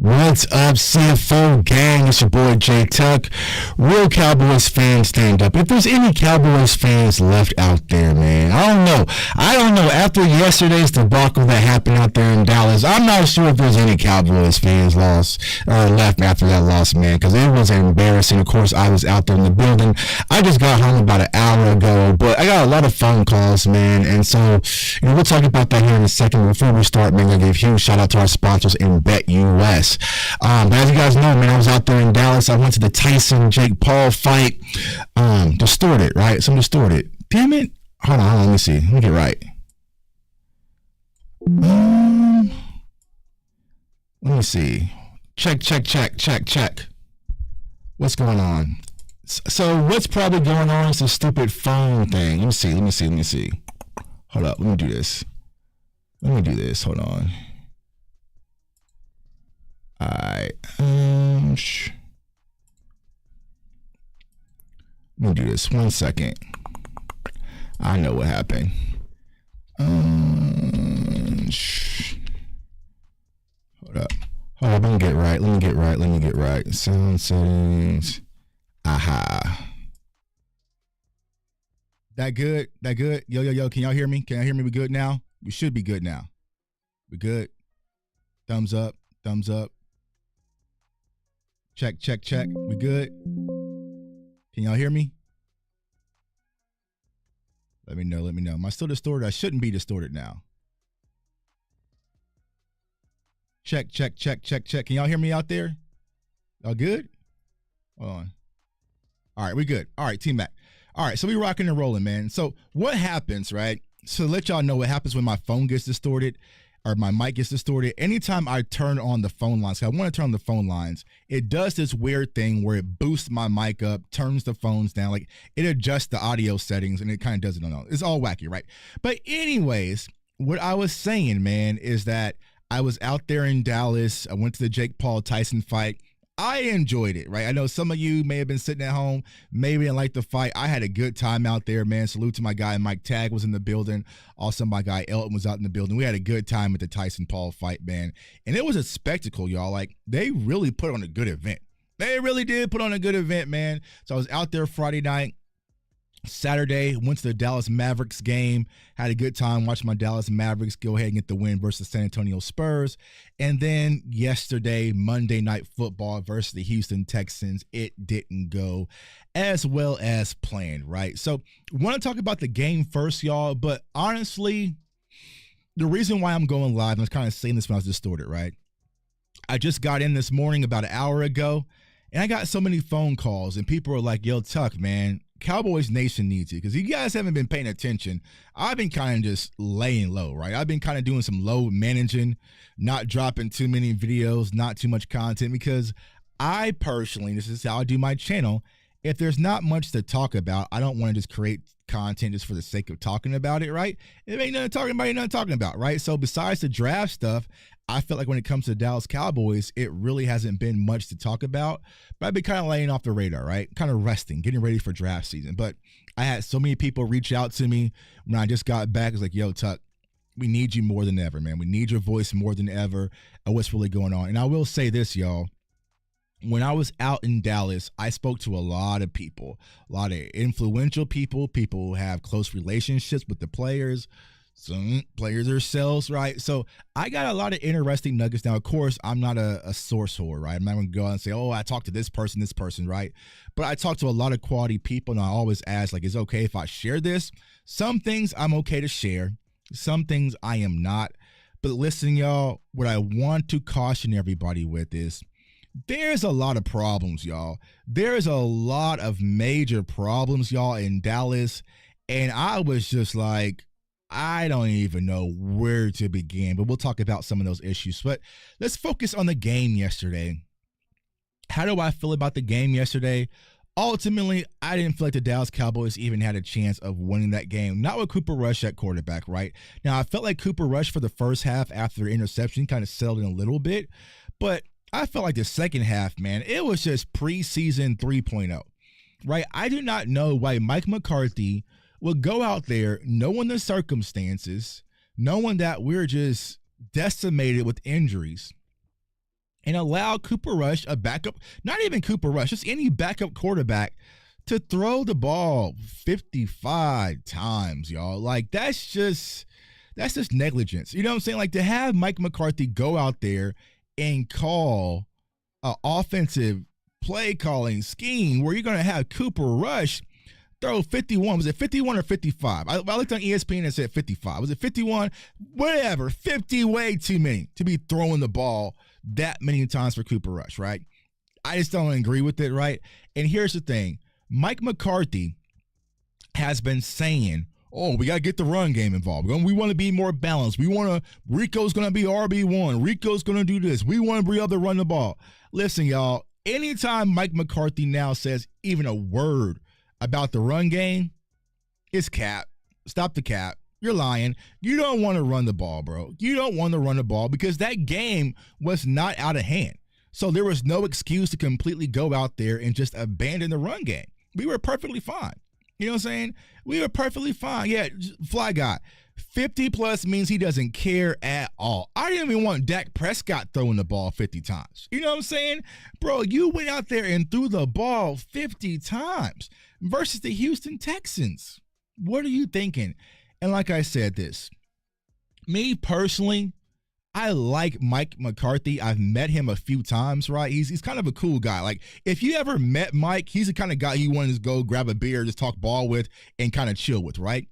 What's up, CFO gang? It's your boy Jay Tuck. Real Cowboys fans, stand up. If there's any Cowboys fans left out there, man, I don't know. After yesterday's debacle that happened out there in Dallas, I'm not sure if there's any Cowboys fans left after that loss, man, because it was embarrassing. Of course, I was out there in the building. I just got home about an hour ago, but I got a lot of phone calls, man, and so we'll talk about that here in a second. Before we start, man, I give a huge shout out to our sponsors in BetUS. But as you guys know, man, I was out there in Dallas. I went to the Tyson-Jake Paul fight. Distorted, right? Some distorted. Damn it. Hold on. Let me see. Let me get right. Let me see. Check. What's going on? So what's probably going on is the stupid phone thing. Let me see. Hold up. Let me do this. Hold on. Alright, let me do this 1 second. I know what happened. Hold up. Let me get right. Sound settings. Aha. That good? Yo. Can y'all hear me? We good now? We should be good now. We good? Thumbs up. Check. We good? Can y'all hear me? Let me know. Am I still distorted? I shouldn't be distorted now. Check. Can y'all hear me out there? Y'all good? Hold on. All right, we good. All right, team back. All right, so we rocking and rolling, man. So what happens, right? So to let y'all know what happens when my phone gets distorted or my mic gets distorted. Anytime I turn on the phone lines, 'cause I want to turn on the phone lines, it does this weird thing where it boosts my mic up, turns the phones down, like it adjusts the audio settings, and it kind of does it on all. It's all wacky, right? But anyways, what I was saying, man, is that I was out there in Dallas. I went to the Jake Paul Tyson fight. I enjoyed it, right? I know some of you may have been sitting at home, maybe didn't like the fight. I had a good time out there, man. Salute to my guy Mike Tagg was in the building. Also, my guy Elton was out in the building. We had a good time at the Tyson Paul fight, man. And it was a spectacle, y'all. Like, they really put on a good event. They really did put on a good event, man. So I was out there Friday night. Saturday, went to the Dallas Mavericks game, had a good time watching my Dallas Mavericks go ahead and get the win versus San Antonio Spurs. And then yesterday, Monday Night Football versus the Houston Texans, it didn't go as well as planned, right? So I want to talk about the game first, y'all, but honestly, the reason why I'm going live, and I was kind of saying this when I was distorted, right? I just got in this morning about an hour ago, and I got so many phone calls, and people are like, yo, Tuck, man, Cowboys Nation needs you, because you guys haven't been paying attention. I've been kind of just laying low, right? I've been kind of doing some low managing, not dropping too many videos, not too much content, because I personally, this is how I do my channel, if there's not much to talk about, I don't want to just create content just for the sake of talking about it, right? If ain't nothing talking about, right? So besides the draft stuff, I feel like when it comes to Dallas Cowboys, it really hasn't been much to talk about, but I've been kind of laying off the radar, right? Kind of resting, getting ready for draft season. But I had so many people reach out to me when I just got back. It's like, yo, Tuck, we need you more than ever, man. We need your voice more than ever. What's really going on? And I will say this, y'all. When I was out in Dallas, I spoke to a lot of people, a lot of influential people who have close relationships with the players. Some players themselves, right? So I got a lot of interesting nuggets. Now, of course, I'm not a source whore, right? I'm not going to go out and say, oh, I talked to this person, right? But I talked to a lot of quality people, and I always ask, like, is it okay if I share this? Some things I'm okay to share. Some things I am not. But listen, y'all, what I want to caution everybody with is there's a lot of problems, y'all. There's a lot of major problems, y'all, in Dallas. And I was just like, I don't even know where to begin, but we'll talk about some of those issues. But let's focus on the game yesterday. How do I feel about the game yesterday? Ultimately, I didn't feel like the Dallas Cowboys even had a chance of winning that game. Not with Cooper Rush at quarterback, right? Now, I felt like Cooper Rush for the first half after the interception kind of settled in a little bit, but I felt like the second half, man, it was just preseason 3.0, right? I do not know why Mike McCarthy would go out there knowing the circumstances, knowing that we're just decimated with injuries, and allow Cooper Rush, a backup, not even Cooper Rush, just any backup quarterback, to throw the ball 55 times, y'all. Like, that's just negligence. You know what I'm saying? Like, to have Mike McCarthy go out there and call an offensive play calling scheme where you're going to have Cooper Rush throw 51. Was it 51 or 55? I looked on ESPN and said 55. Was it 51? Whatever. 50, way too many to be throwing the ball that many times for Cooper Rush, right? I just don't agree with it, right? And here's the thing. Mike McCarthy has been saying, oh, we got to get the run game involved. We want to be more balanced. Rico's going to be RB1. Rico's going to do this. We want to be able to run the ball. Listen, y'all, anytime Mike McCarthy now says even a word about the run game, it's cap. Stop the cap. You're lying. You don't want to run the ball, bro. You don't want to run the ball because that game was not out of hand. So there was no excuse to completely go out there and just abandon the run game. We were perfectly fine. You know what I'm saying? We were perfectly fine. Yeah, Fly Guy. 50 plus means he doesn't care at all. I didn't even want Dak Prescott throwing the ball 50 times. You know what I'm saying? Bro, you went out there and threw the ball 50 times versus the Houston Texans. What are you thinking? And like I said this, me personally, I like Mike McCarthy. I've met him a few times, right? He's kind of a cool guy. Like, if you ever met Mike, he's the kind of guy you want to go grab a beer, just talk ball with, and kind of chill with, right?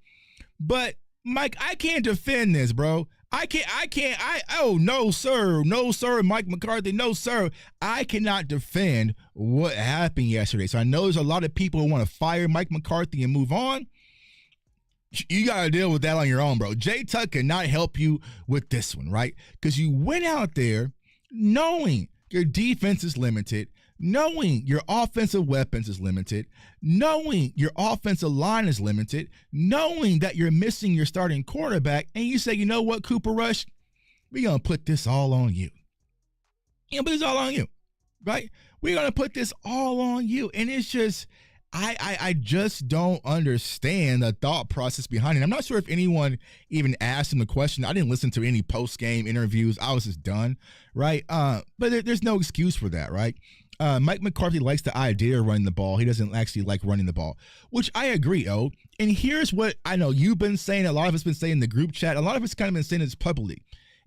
But, Mike, I can't defend this, bro. No, sir, Mike McCarthy, no, sir. I cannot defend what happened yesterday. So I know there's a lot of people who want to fire Mike McCarthy and move on. You got to deal with that on your own, bro. Jay Tuck cannot help you with this one, right? Because you went out there knowing your defense is limited, knowing your offensive weapons is limited, knowing your offensive line is limited, knowing that you're missing your starting quarterback, and you say, you know what, Cooper Rush, we're going to put this all on you. We're going to put this all on you, right? We're going to put this all on you. And it's just, I just don't understand the thought process behind it. I'm not sure if anyone even asked him the question. I didn't listen to any post-game interviews. I was just done, right? But there's no excuse for that, right? Mike McCarthy likes the idea of running the ball. He doesn't actually like running the ball, which I agree, And here's what I know you've been saying. A lot of us been saying in the group chat. A lot of us kind of been saying this publicly.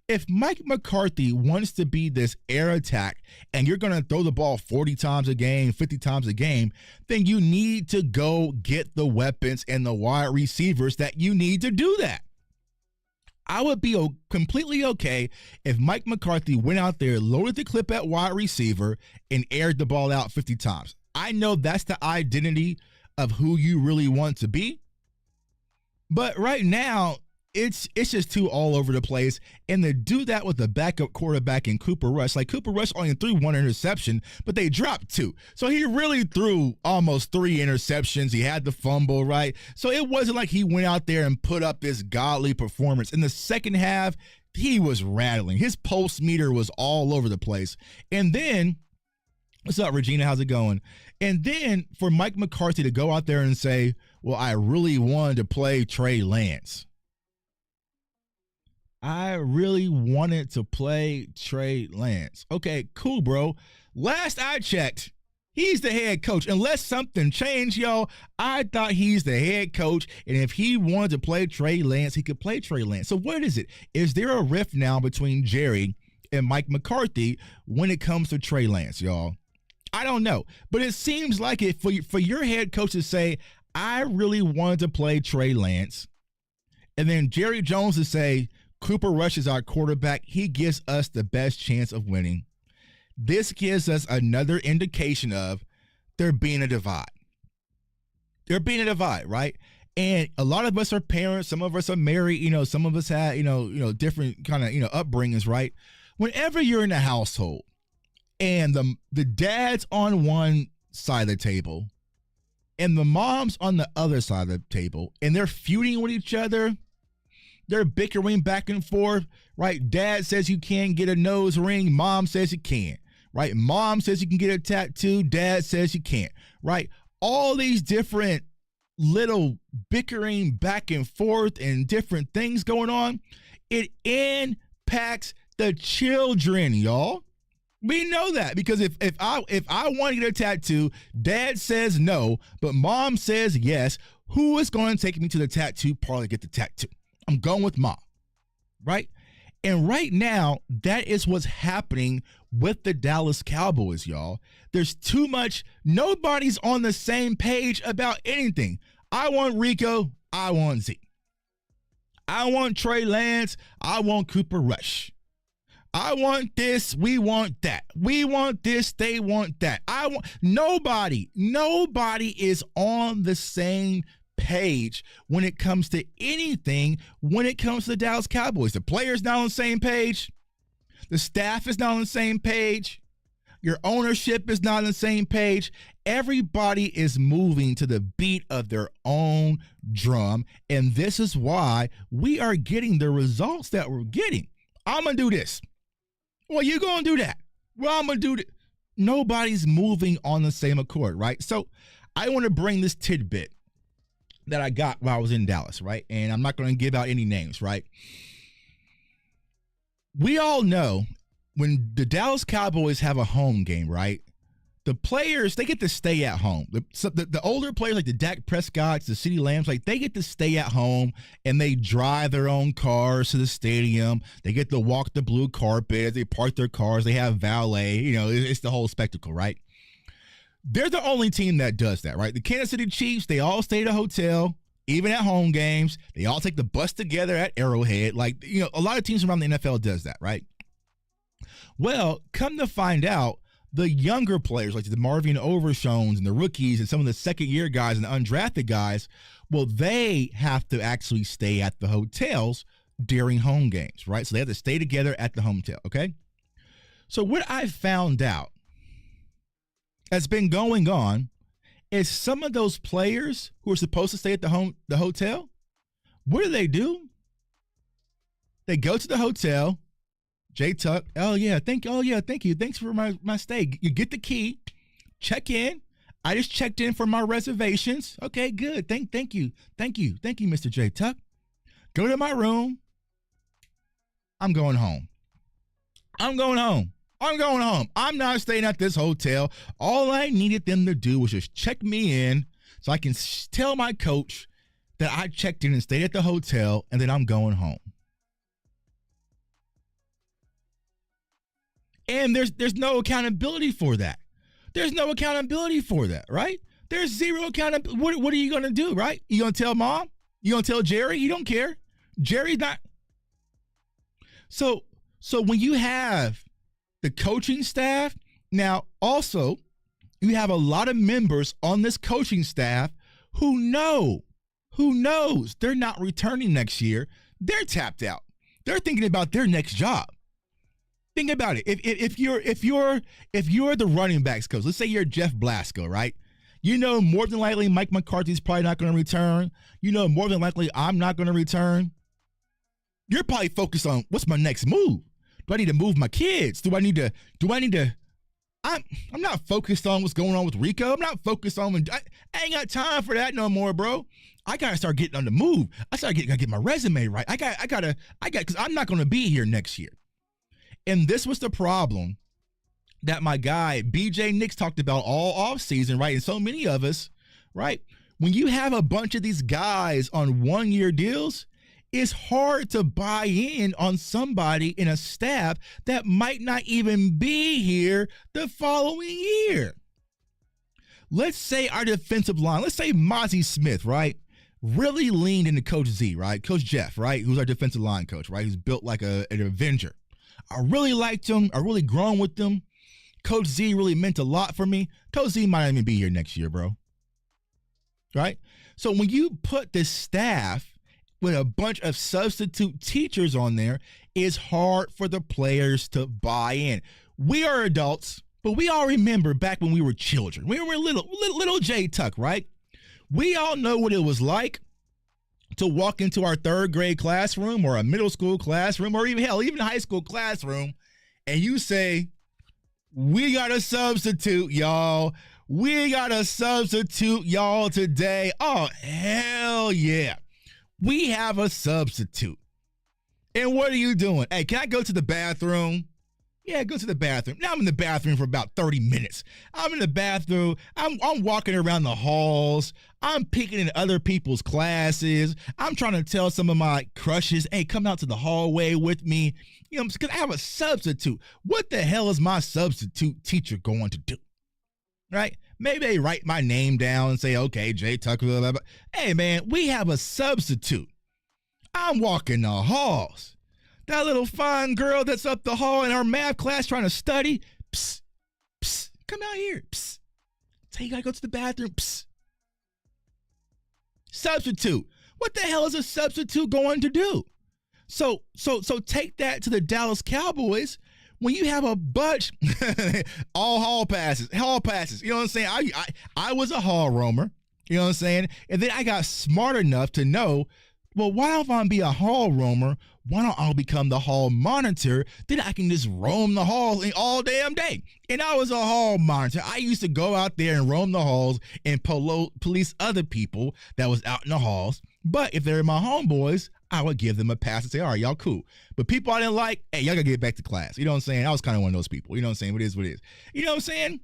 If Mike McCarthy wants to be this air attack and you're going to throw the ball 40 times a game, 50 times a game, then you need to go get the weapons and the wide receivers that you need to do that. I would be completely okay if Mike McCarthy went out there, loaded the clip at wide receiver, and aired the ball out 50 times. I know that's the identity of who you really want to be. But right now, it's just too all over the place. And to do that with the backup quarterback in Cooper Rush, like Cooper Rush only threw one interception, but they dropped two. So he really threw almost three interceptions. He had the fumble, right? So it wasn't like he went out there and put up this godly performance. In the second half, he was rattling. His pulse meter was all over the place. And then, what's up, Regina? How's it going? And then for Mike McCarthy to go out there and say, well, I really wanted to play Trey Lance. I really wanted to play Trey Lance. Okay, cool, bro. Last I checked, he's the head coach. Unless something changed, y'all, I thought he's the head coach. And if he wanted to play Trey Lance, he could play Trey Lance. So what is it? Is there a rift now between Jerry and Mike McCarthy when it comes to Trey Lance, y'all? I don't know. But it seems like it for your head coach to say, I really wanted to play Trey Lance. And then Jerry Jones to say, Cooper Rush is our quarterback. He gives us the best chance of winning. This gives us another indication of there being a divide. There being a divide, right? And a lot of us are parents. Some of us are married. Some of us had, different kind of, upbringings, right? Whenever you're in a household and the dad's on one side of the table and the mom's on the other side of the table and they're feuding with each other, they're bickering back and forth, right? Dad says you can't get a nose ring. Mom says you can, right? Mom says you can get a tattoo. Dad says you can't, right? All these different little bickering back and forth and different things going on. It impacts the children, y'all. We know that because if I want to get a tattoo, dad says no, but mom says yes. Who is going to take me to the tattoo parlor to get the tattoo? I'm going with mom, right? And right now, that is what's happening with the Dallas Cowboys, y'all. There's too much. Nobody's on the same page about anything. I want Rico. I want Z. I want Trey Lance. I want Cooper Rush. I want this. We want that. We want this. They want that. Nobody is on the same page when it comes to anything, when it comes to the Dallas Cowboys. The players not on the same page. The staff is not on the same page. Your ownership is not on the same page. Everybody is moving to the beat of their own drum, and this is why we are getting the results that we're getting. I'm going to do this. Well, you going to do that. Well, I'm going to do that. Nobody's moving on the same accord, right? So I want to bring this tidbit that I got while I was in Dallas, right? And I'm not going to give out any names, right? We all know when the Dallas Cowboys have a home game, right? The players, they get to stay at home. The older players like the Dak Prescotts, the CeeDee Lambs, like they get to stay at home and they drive their own cars to the stadium. They get to walk the blue carpet. They park their cars. They have valet. You know, it's the whole spectacle, right? They're the only team that does that, right? The Kansas City Chiefs, they all stay at a hotel, even at home games. They all take the bus together at Arrowhead. Like, you know, a lot of teams around the NFL does that, right? Well, come to find out, the younger players like the Marvin Overshones and the rookies and some of the second-year guys and the undrafted guys, well, they have to actually stay at the hotels during home games, right? So they have to stay together at the hotel, okay? So what I found out that's been going on is some of those players who are supposed to stay at the hotel, what do? They go to the hotel. Jay Tuck, thank you. Thanks for my stay. You get the key, check in. I just checked in for my reservations. Okay, good. Thank you, Mr. Jay Tuck. Go to my room. I'm going home. I'm not staying at this hotel. All I needed them to do was just check me in so I can tell my coach that I checked in and stayed at the hotel and then I'm going home. And there's no accountability for that. Right? There's zero accountability. What are you going to do, right? You going to tell mom? You going to tell Jerry? You don't care. Jerry's not. So when you have the coaching staff, now also you have a lot of members on this coaching staff who knows they're not returning next year. They're tapped out. They're thinking about their next job. Think about it. If you're the running backs coach, let's say you're Jeff Blasco, right? You know more than likely Mike McCarthy's probably not going to return. You know more than likely I'm not going to return. You're probably focused on what's my next move. Do I need to move my kids? Do I need to? I'm not focused on what's going on with Rico. I'm not focused on. I ain't got time for that no more, bro. I gotta start getting on the move. Gotta get my resume right. I gotta because I'm not going to be here next year. And this was the problem that my guy, BJ Nix, talked about all offseason, right? And so many of us, right? When you have a bunch of these guys on one-year deals, it's hard to buy in on somebody in a staff that might not even be here the following year. Let's say our defensive line, let's say Mozzie Smith, right? Really leaned into Coach Z, right? Coach Jeff, right? Who's our defensive line coach, right? Who's built like an Avenger. I really liked him. I really grown with him. Coach Z really meant a lot for me. Coach Z might not even be here next year, bro. Right? So when you put this staff with a bunch of substitute teachers on there, it's hard for the players to buy in. We are adults, but we all remember back when we were children. We were little Jay Tuck, right? We all know what it was like to walk into our third grade classroom or a middle school classroom or even high school classroom and you say, we got a substitute, y'all. We got a substitute, y'all, today. Oh, hell yeah. We have a substitute. And what are you doing? Hey, can I go to the bathroom? Yeah, go to the bathroom. Now I'm in the bathroom for about 30 minutes. I'm in the bathroom. I'm walking around the halls. I'm peeking in other people's classes. I'm trying to tell some of my crushes, hey, come out to the hallway with me. You know, because I have a substitute. What the hell is my substitute teacher going to do? Right? Maybe they write my name down and say, okay, Jay Tucker, blah, blah, blah. Hey, man, we have a substitute. I'm walking the halls. That little fine girl that's up the hall in our math class trying to study, psst, psst, come out here, psst. Tell you gotta go to the bathroom, psst. Substitute. What the hell is a substitute going to do? So take that to the Dallas Cowboys. When you have a bunch, all hall passes, you know what I'm saying? I was a hall roamer, you know what I'm saying? And then I got smart enough to know, well, why don't I be a hall roamer? Why don't I become the hall monitor? Then I can just roam the halls all damn day. And I was a hall monitor. I used to go out there and roam the halls and police other people that was out in the halls. But if they're my homeboys, I would give them a pass and say, all right, y'all cool. But people I didn't like, hey, y'all gotta get back to class. You know what I'm saying? I was kind of one of those people. You know what I'm saying? What it is. You know what I'm saying?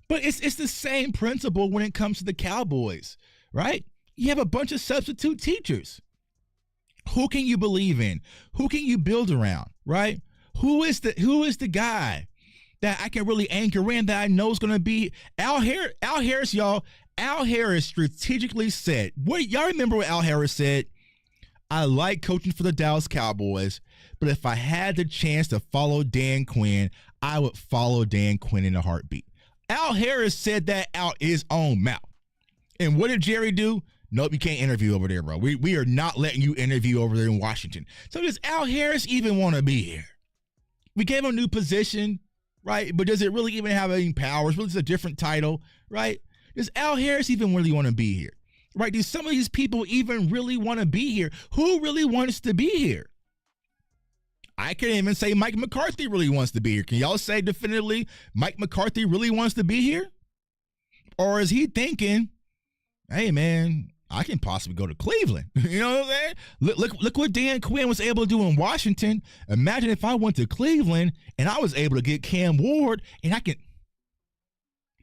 But it's the same principle when it comes to the Cowboys, right? You have a bunch of substitute teachers. Who can you believe in? Who can you build around, right? Who is the guy that I can really anchor in that I know is going to be Al Harris, y'all. Al Harris strategically said, y'all remember what Al Harris said? I like coaching for the Dallas Cowboys, but if I had the chance to follow Dan Quinn, I would follow Dan Quinn in a heartbeat. Al Harris said that out his own mouth. And what did Jerry do? Nope, you can't interview over there, bro. We are not letting you interview over there in Washington. So does Al Harris even want to be here? We gave him a new position, right? But does it really even have any powers? Really, it's a different title, right? Does Al Harris even really want to be here? Right? Do some of these people even really want to be here? Who really wants to be here? I can't even say Mike McCarthy really wants to be here. Can y'all say definitively Mike McCarthy really wants to be here? Or is he thinking, hey, man, I can possibly go to Cleveland? You know what I'm saying? Look what Dan Quinn was able to do in Washington. Imagine if I went to Cleveland and I was able to get Cam Ward and I can,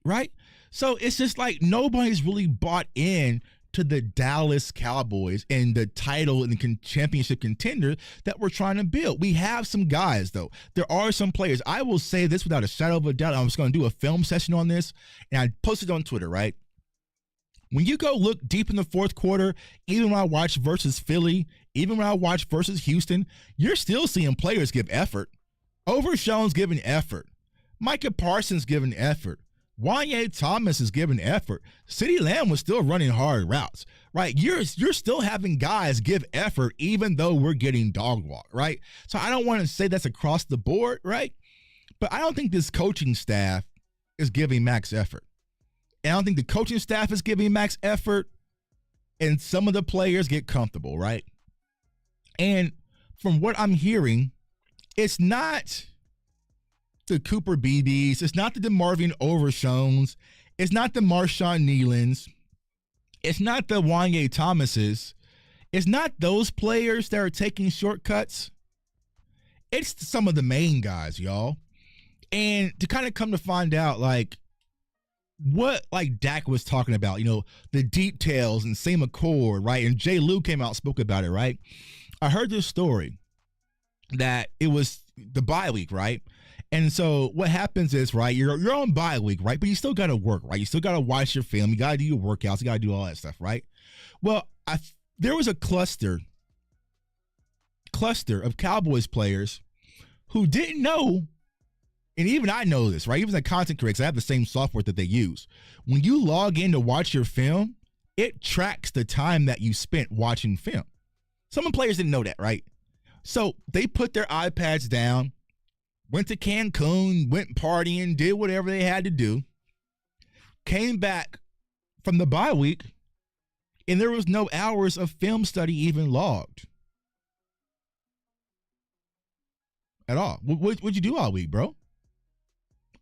right? So it's just like nobody's really bought in to the Dallas Cowboys and the title and the championship contender that we're trying to build. We have some guys, though. There are some players. I will say this without a shadow of a doubt. I'm just going to do a film session on this, and I posted on Twitter, right? When you go look deep in the fourth quarter, even when I watch versus Philly, even when I watch versus Houston, you're still seeing players give effort. Overshown's giving effort. Micah Parsons giving effort. Wanye Thomas is giving effort. CeeDee Lamb was still running hard routes, right? You're still having guys give effort even though we're getting dog walk, right? So I don't want to say that's across the board, right? But I don't think this coaching staff is giving max effort. And I don't think the coaching staff is giving max effort, and some of the players get comfortable, right? And from what I'm hearing, it's not the Cooper Beebes, it's not the DeMarvin Overshowns, it's not the Marshawn Nealons, it's not the Wanye Thomases, it's not those players that are taking shortcuts. It's some of the main guys, y'all. And to kind of come to find out, like, what like Dak was talking about, you know, the details and Sam McCord, right? And Jay Lou came out and spoke about it, right? I heard this story that it was the bye week, right? And so what happens is, right, you're on bye week, right? But you still got to work, right? You still got to watch your film. You got to do your workouts. You got to do all that stuff, right? Well, there was a cluster of Cowboys players who didn't know. And even I know this, right? Even the content creators, I have the same software that they use. When you log in to watch your film, it tracks the time that you spent watching film. Some players didn't know that, right? So they put their iPads down, went to Cancun, went partying, did whatever they had to do, came back from the bye week, and there was no hours of film study even logged at all. What'd you do all week, bro?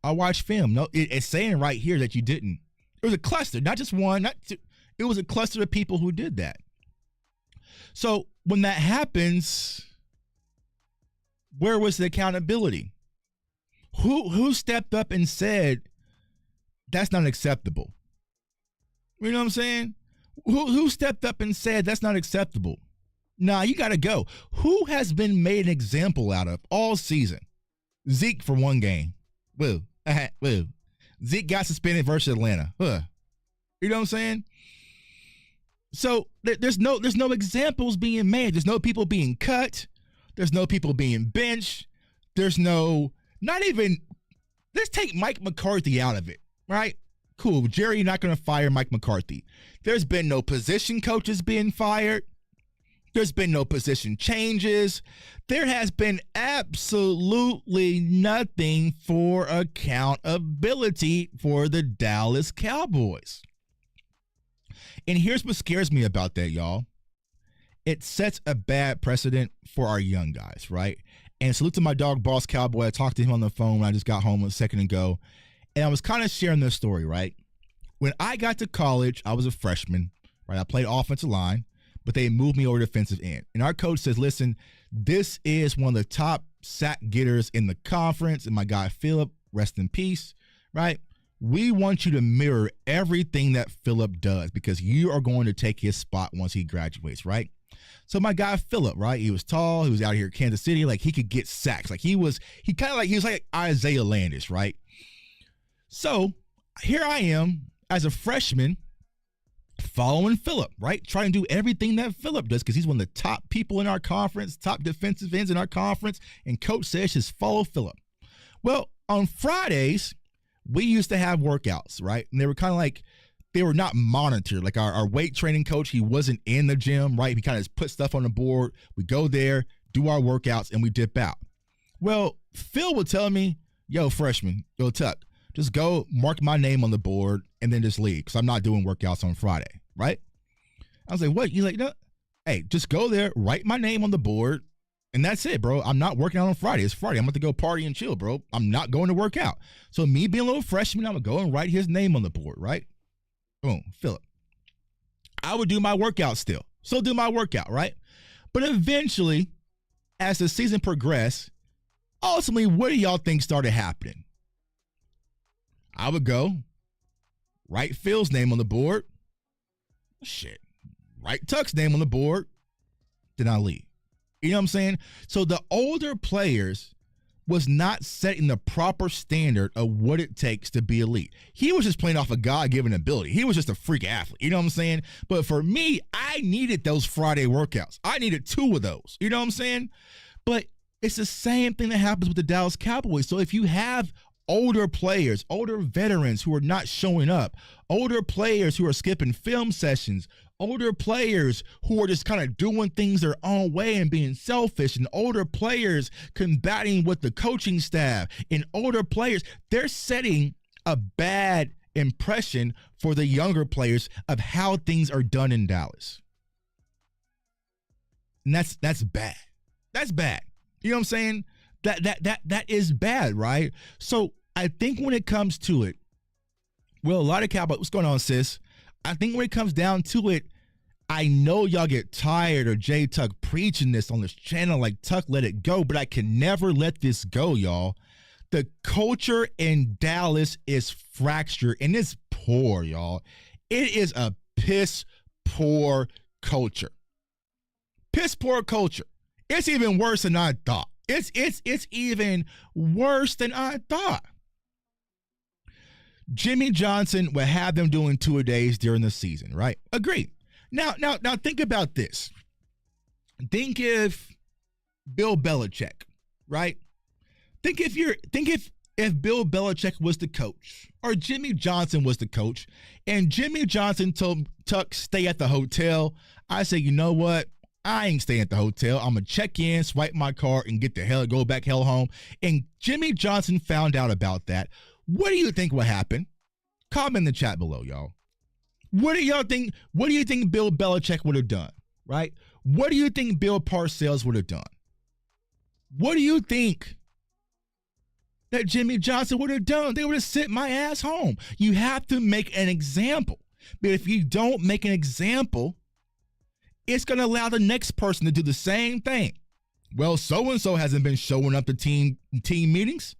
I watched film. No, it's saying right here that you didn't. It was a cluster, not just one, not two. It was a cluster of people who did that. So when that happens, where was the accountability? Who stepped up and said that's not acceptable? You know what I'm saying? Who stepped up and said that's not acceptable? Nah, you got to go. Who has been made an example out of all season? Zeke for one game. Woo. Woo. Zeke got suspended versus Atlanta. You know what I'm saying? So there's no examples being made. There's no people being cut. There's no people being benched. There's no, not even, let's take Mike McCarthy out of it, right? Cool. Jerry, you're not going to fire Mike McCarthy. There's been no position coaches being fired. There's been no position changes. There has been absolutely nothing for accountability for the Dallas Cowboys. And here's what scares me about that, y'all. It sets a bad precedent for our young guys, right? And salute to my dog, Boss Cowboy. I talked to him on the phone when I just got home a second ago. And I was kind of sharing this story, right? When I got to college, I was a freshman, right? I played offensive line, but they moved me over to defensive end. And our coach says, listen, this is one of the top sack getters in the conference. And my guy, Phillip, rest in peace, right? We want you to mirror everything that Phillip does because you are going to take his spot once he graduates, right? So my guy, Phillip, right? He was tall. He was out here in Kansas City. Like, he could get sacks. Like, he was like Isaiah Landis, right? So here I am as a freshman following Phillip, right? Trying to do everything that Phillip does because he's one of the top people in our conference, top defensive ends in our conference. And coach says just follow Phillip. Well, on Fridays, we used to have workouts, right? And they were kind of like, they were not monitored. Like our weight training coach, he wasn't in the gym, right? He kind of just put stuff on the board. We go there, do our workouts, and we dip out. Well, Phil would tell me, yo, freshman, yo, Tuck, just go mark my name on the board and then just leave because I'm not doing workouts on Friday, right? I was like, what? He's like, no, hey, just go there, write my name on the board, and that's it, bro. I'm not working out on Friday. It's Friday. I'm going to go party and chill, bro. I'm not going to work out. So me being a little freshman, I'm going to go and write his name on the board, right? Boom, Phillip. I would do my workout still. So do my workout, right? But eventually, as the season progressed, ultimately, what do y'all think started happening? I would go, write Phil's name on the board. Shit. Write Tuck's name on the board. Then I leave. You know what I'm saying? So the older players was not setting the proper standard of what it takes to be elite. He was just playing off a God-given ability. He was just a freak athlete. You know what I'm saying? But for me, I needed those Friday workouts. I needed 2 of those. You know what I'm saying? But it's the same thing that happens with the Dallas Cowboys. So if you have older players, older veterans who are not showing up, older players who are skipping film sessions, older players who are just kind of doing things their own way and being selfish, and older players combating with the coaching staff, and older players, they're setting a bad impression for the younger players of how things are done in Dallas. And that's bad. That's bad. You know what I'm saying? That is bad, right? So I think when it comes to it, well, a lot of Cowboys, what's going on, sis? I think when it comes down to it, I know y'all get tired of J Tuck preaching this on this channel, like Tuck, let it go, but I can never let this go, y'all. The culture in Dallas is fractured and it's poor, y'all. It is a piss poor culture. Piss poor culture. It's even worse than I thought. It's even worse than I thought. Jimmy Johnson will have them doing 2-a-days during the season, right? Agreed. Now think about this. Think if Bill Belichick, right? Think if Bill Belichick was the coach or Jimmy Johnson was the coach and Jimmy Johnson told Tuck stay at the hotel. I say, you know what? I ain't staying at the hotel. I'm going to check in, swipe my card, and go back hell home. And Jimmy Johnson found out about that. What do you think will happen? Comment in the chat below, y'all. What do y'all think? What do you think Bill Belichick would have done, right? What do you think Bill Parcells would have done? What do you think that Jimmy Johnson would have done? They would have sent my ass home. You have to make an example. But if you don't make an example, it's going to allow the next person to do the same thing. Well, so-and-so hasn't been showing up to team meetings.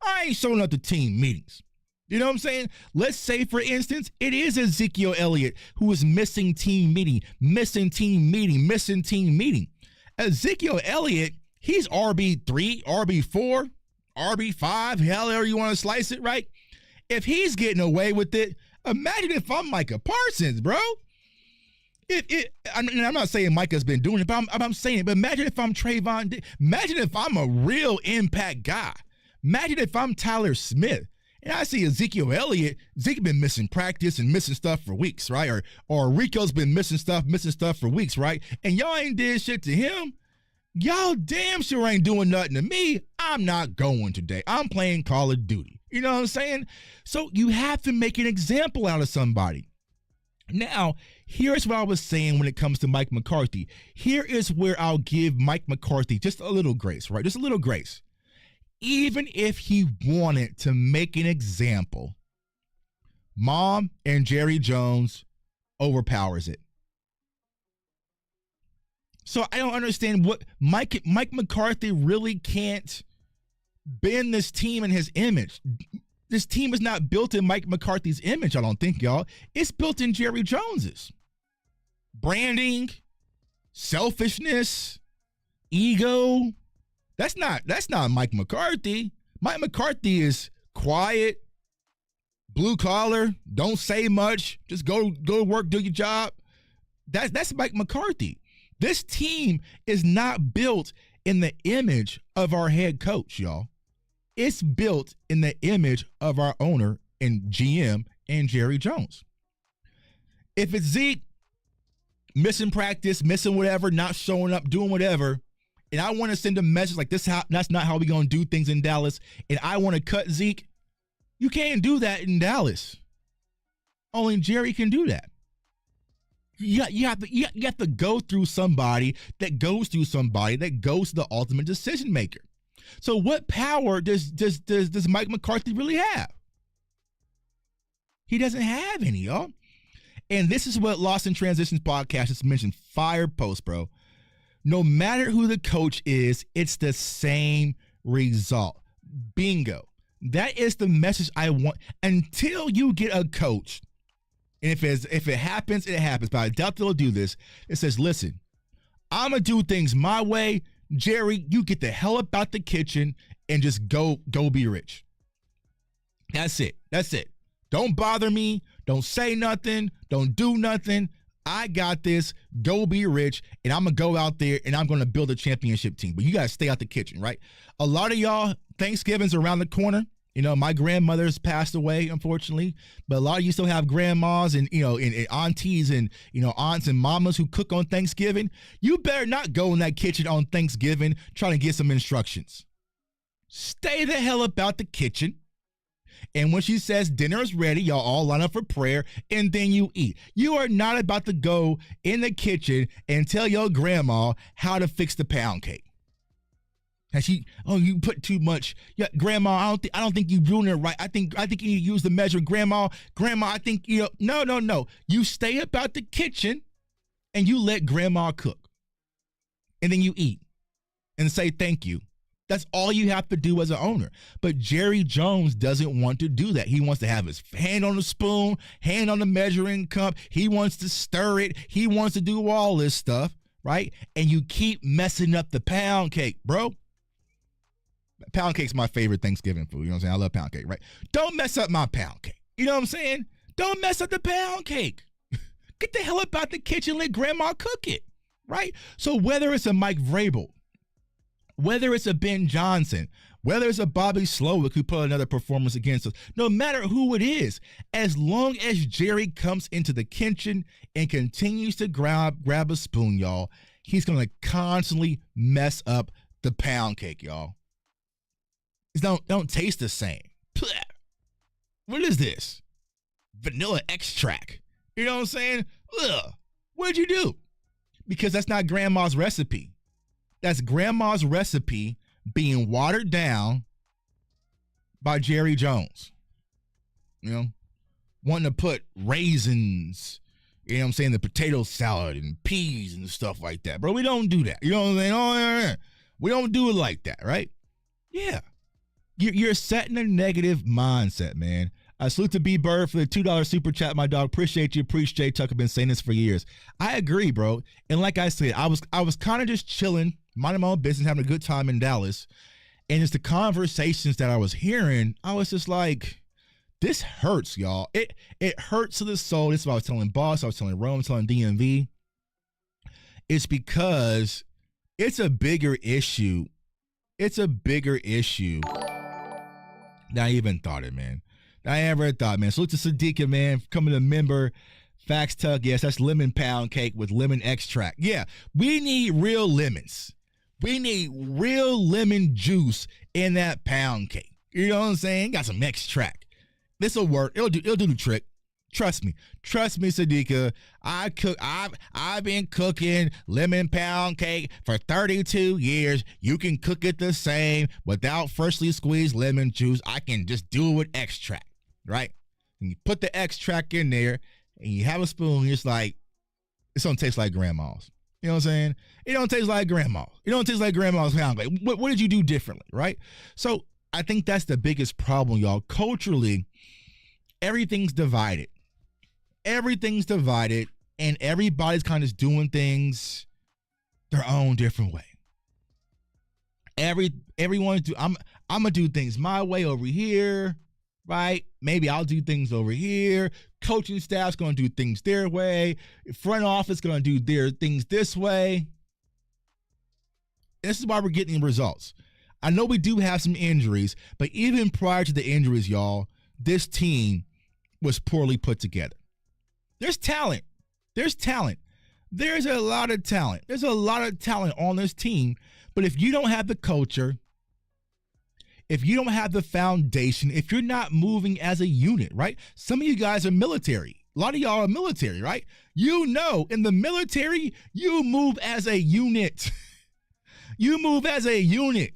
I ain't showing up to team meetings. You know what I'm saying? Let's say, for instance, it is Ezekiel Elliott who is missing team meeting. Ezekiel Elliott, he's RB3, RB4, RB5, however you want to slice it, right? If he's getting away with it, imagine if I'm Micah Parsons, bro. I'm not saying Micah's been doing it, but I'm saying, but imagine if I'm Trayvon. Imagine if I'm a real impact guy. Imagine if I'm Tyler Smith and I see Ezekiel Elliott. Zeke been missing practice and missing stuff for weeks, right? Or Rico's been missing stuff for weeks, right? And y'all ain't did shit to him. Y'all damn sure ain't doing nothing to me. I'm not going today. I'm playing Call of Duty. You know what I'm saying? So you have to make an example out of somebody. Now, here's what I was saying when it comes to Mike McCarthy. Here is where I'll give Mike McCarthy just a little grace, right? Just a little grace. Even if he wanted to make an example, Mom and Jerry Jones overpowers it. So I don't understand what Mike McCarthy really can't bend this team and his image. This team is not built in Mike McCarthy's image, I don't think, y'all. It's built in Jerry Jones's. Branding, selfishness, ego. That's not Mike McCarthy. Mike McCarthy is quiet, blue collar, don't say much, just go to work, do your job. That's Mike McCarthy. This team is not built in the image of our head coach, y'all. It's built in the image of our owner and GM and Jerry Jones. If it's Zeke missing practice, missing whatever, not showing up, doing whatever, and I want to send a message like that's not how we're going to do things in Dallas, and I want to cut Zeke, you can't do that in Dallas. Only Jerry can do that. You have to go through somebody that goes to the ultimate decision maker. So what power does Mike McCarthy really have? He doesn't have any, y'all. And this is what Lost in Transitions podcast just mentioned. Fire post, bro. No matter who the coach is, it's the same result. Bingo. That is the message I want. Until you get a coach, and if it happens, it happens. But I doubt they'll do this. It says, listen, I'm going to do things my way. Jerry, you get the hell up out the kitchen and just go be rich. That's it. Don't bother me. Don't say nothing. Don't do nothing. I got this. Go be rich. And I'm going to go out there and I'm going to build a championship team. But you got to stay out the kitchen, right? A lot of y'all, Thanksgiving's around the corner. You know, my grandmother's passed away, unfortunately, but a lot of you still have grandmas and, and aunties and, aunts and mamas who cook on Thanksgiving. You better not go in that kitchen on Thanksgiving trying to get some instructions. Stay the hell about the kitchen. And when she says dinner is ready, y'all all line up for prayer and then you eat. You are not about to go in the kitchen and tell your grandma how to fix the pound cake. And you put too much. Yeah, Grandma, I don't think you doing it right. I think you need to use the measure. Grandma, I think, no. You stay about the kitchen and you let Grandma cook. And then you eat and say thank you. That's all you have to do as an owner. But Jerry Jones doesn't want to do that. He wants to have his hand on the spoon, hand on the measuring cup. He wants to stir it. He wants to do all this stuff, right? And you keep messing up the pound cake, bro. Pound cake's my favorite Thanksgiving food. You know what I'm saying? I love pound cake, right? Don't mess up my pound cake. You know what I'm saying? Don't mess up the pound cake. Get the hell up out the kitchen. Let Grandma cook it, right? So whether it's a Mike Vrabel, whether it's a Ben Johnson, whether it's a Bobby Slowick who put another performance against us, no matter who it is, as long as Jerry comes into the kitchen and continues to grab a spoon, y'all, he's going to constantly mess up the pound cake, y'all. It don't taste the same. What is this? Vanilla extract. You know what I'm saying? Ugh. What'd you do? Because that's not Grandma's recipe. That's Grandma's recipe being watered down by Jerry Jones. Wanting to put raisins, the potato salad and peas and stuff like that. Bro, we don't do that. You know what I'm saying? Oh, yeah. We don't do it like that, right? Yeah. You're setting a negative mindset, man. I salute to B Bird for the $2 super chat, my dog. Appreciate you. Appreciate Chuck. I've been saying this for years. I agree, bro. And like I said, I was kind of just chilling, minding my own business, having a good time in Dallas. And it's the conversations that I was hearing. I was just like, this hurts, y'all. It hurts to the soul. This is what I was telling Boss. I was telling Rome, telling DMV. It's because it's a bigger issue. It's a bigger issue than I even thought it, man. I ever thought, man. Salute to Sadiqa, man, coming a member. Facts Tuck, yes, that's lemon pound cake with lemon extract. Yeah, we need real lemons. We need real lemon juice in that pound cake. You know what I'm saying? Got some extract. This will work. It'll do the trick. Trust me, Sadiqa. I've been cooking lemon pound cake for 32 years. You can cook it the same without freshly squeezed lemon juice. I can just do it with extract, right? And you put the extract in there, and you have a spoon. It's like it's gonna taste like grandma's. You know what I'm saying? It don't taste like grandma. It don't taste like grandma's pound cake. What did you do differently, right? So I think that's the biggest problem, y'all. Culturally, everything's divided. Everything's divided, and everybody's kind of doing things their own different way. Everyone's I'm gonna do things my way over here, right? Maybe I'll do things over here. Coaching staff's gonna do things their way. Front office gonna do their things this way. This is why we're getting results. I know we do have some injuries, but even prior to the injuries, y'all, this team was poorly put together. There's talent. There's talent. There's a lot of talent. There's a lot of talent on this team. But if you don't have the culture, if you don't have the foundation, if you're not moving as a unit, right? Some of you guys are military. A lot of y'all are military, right? You know, in the military, you move as a unit. You move as a unit.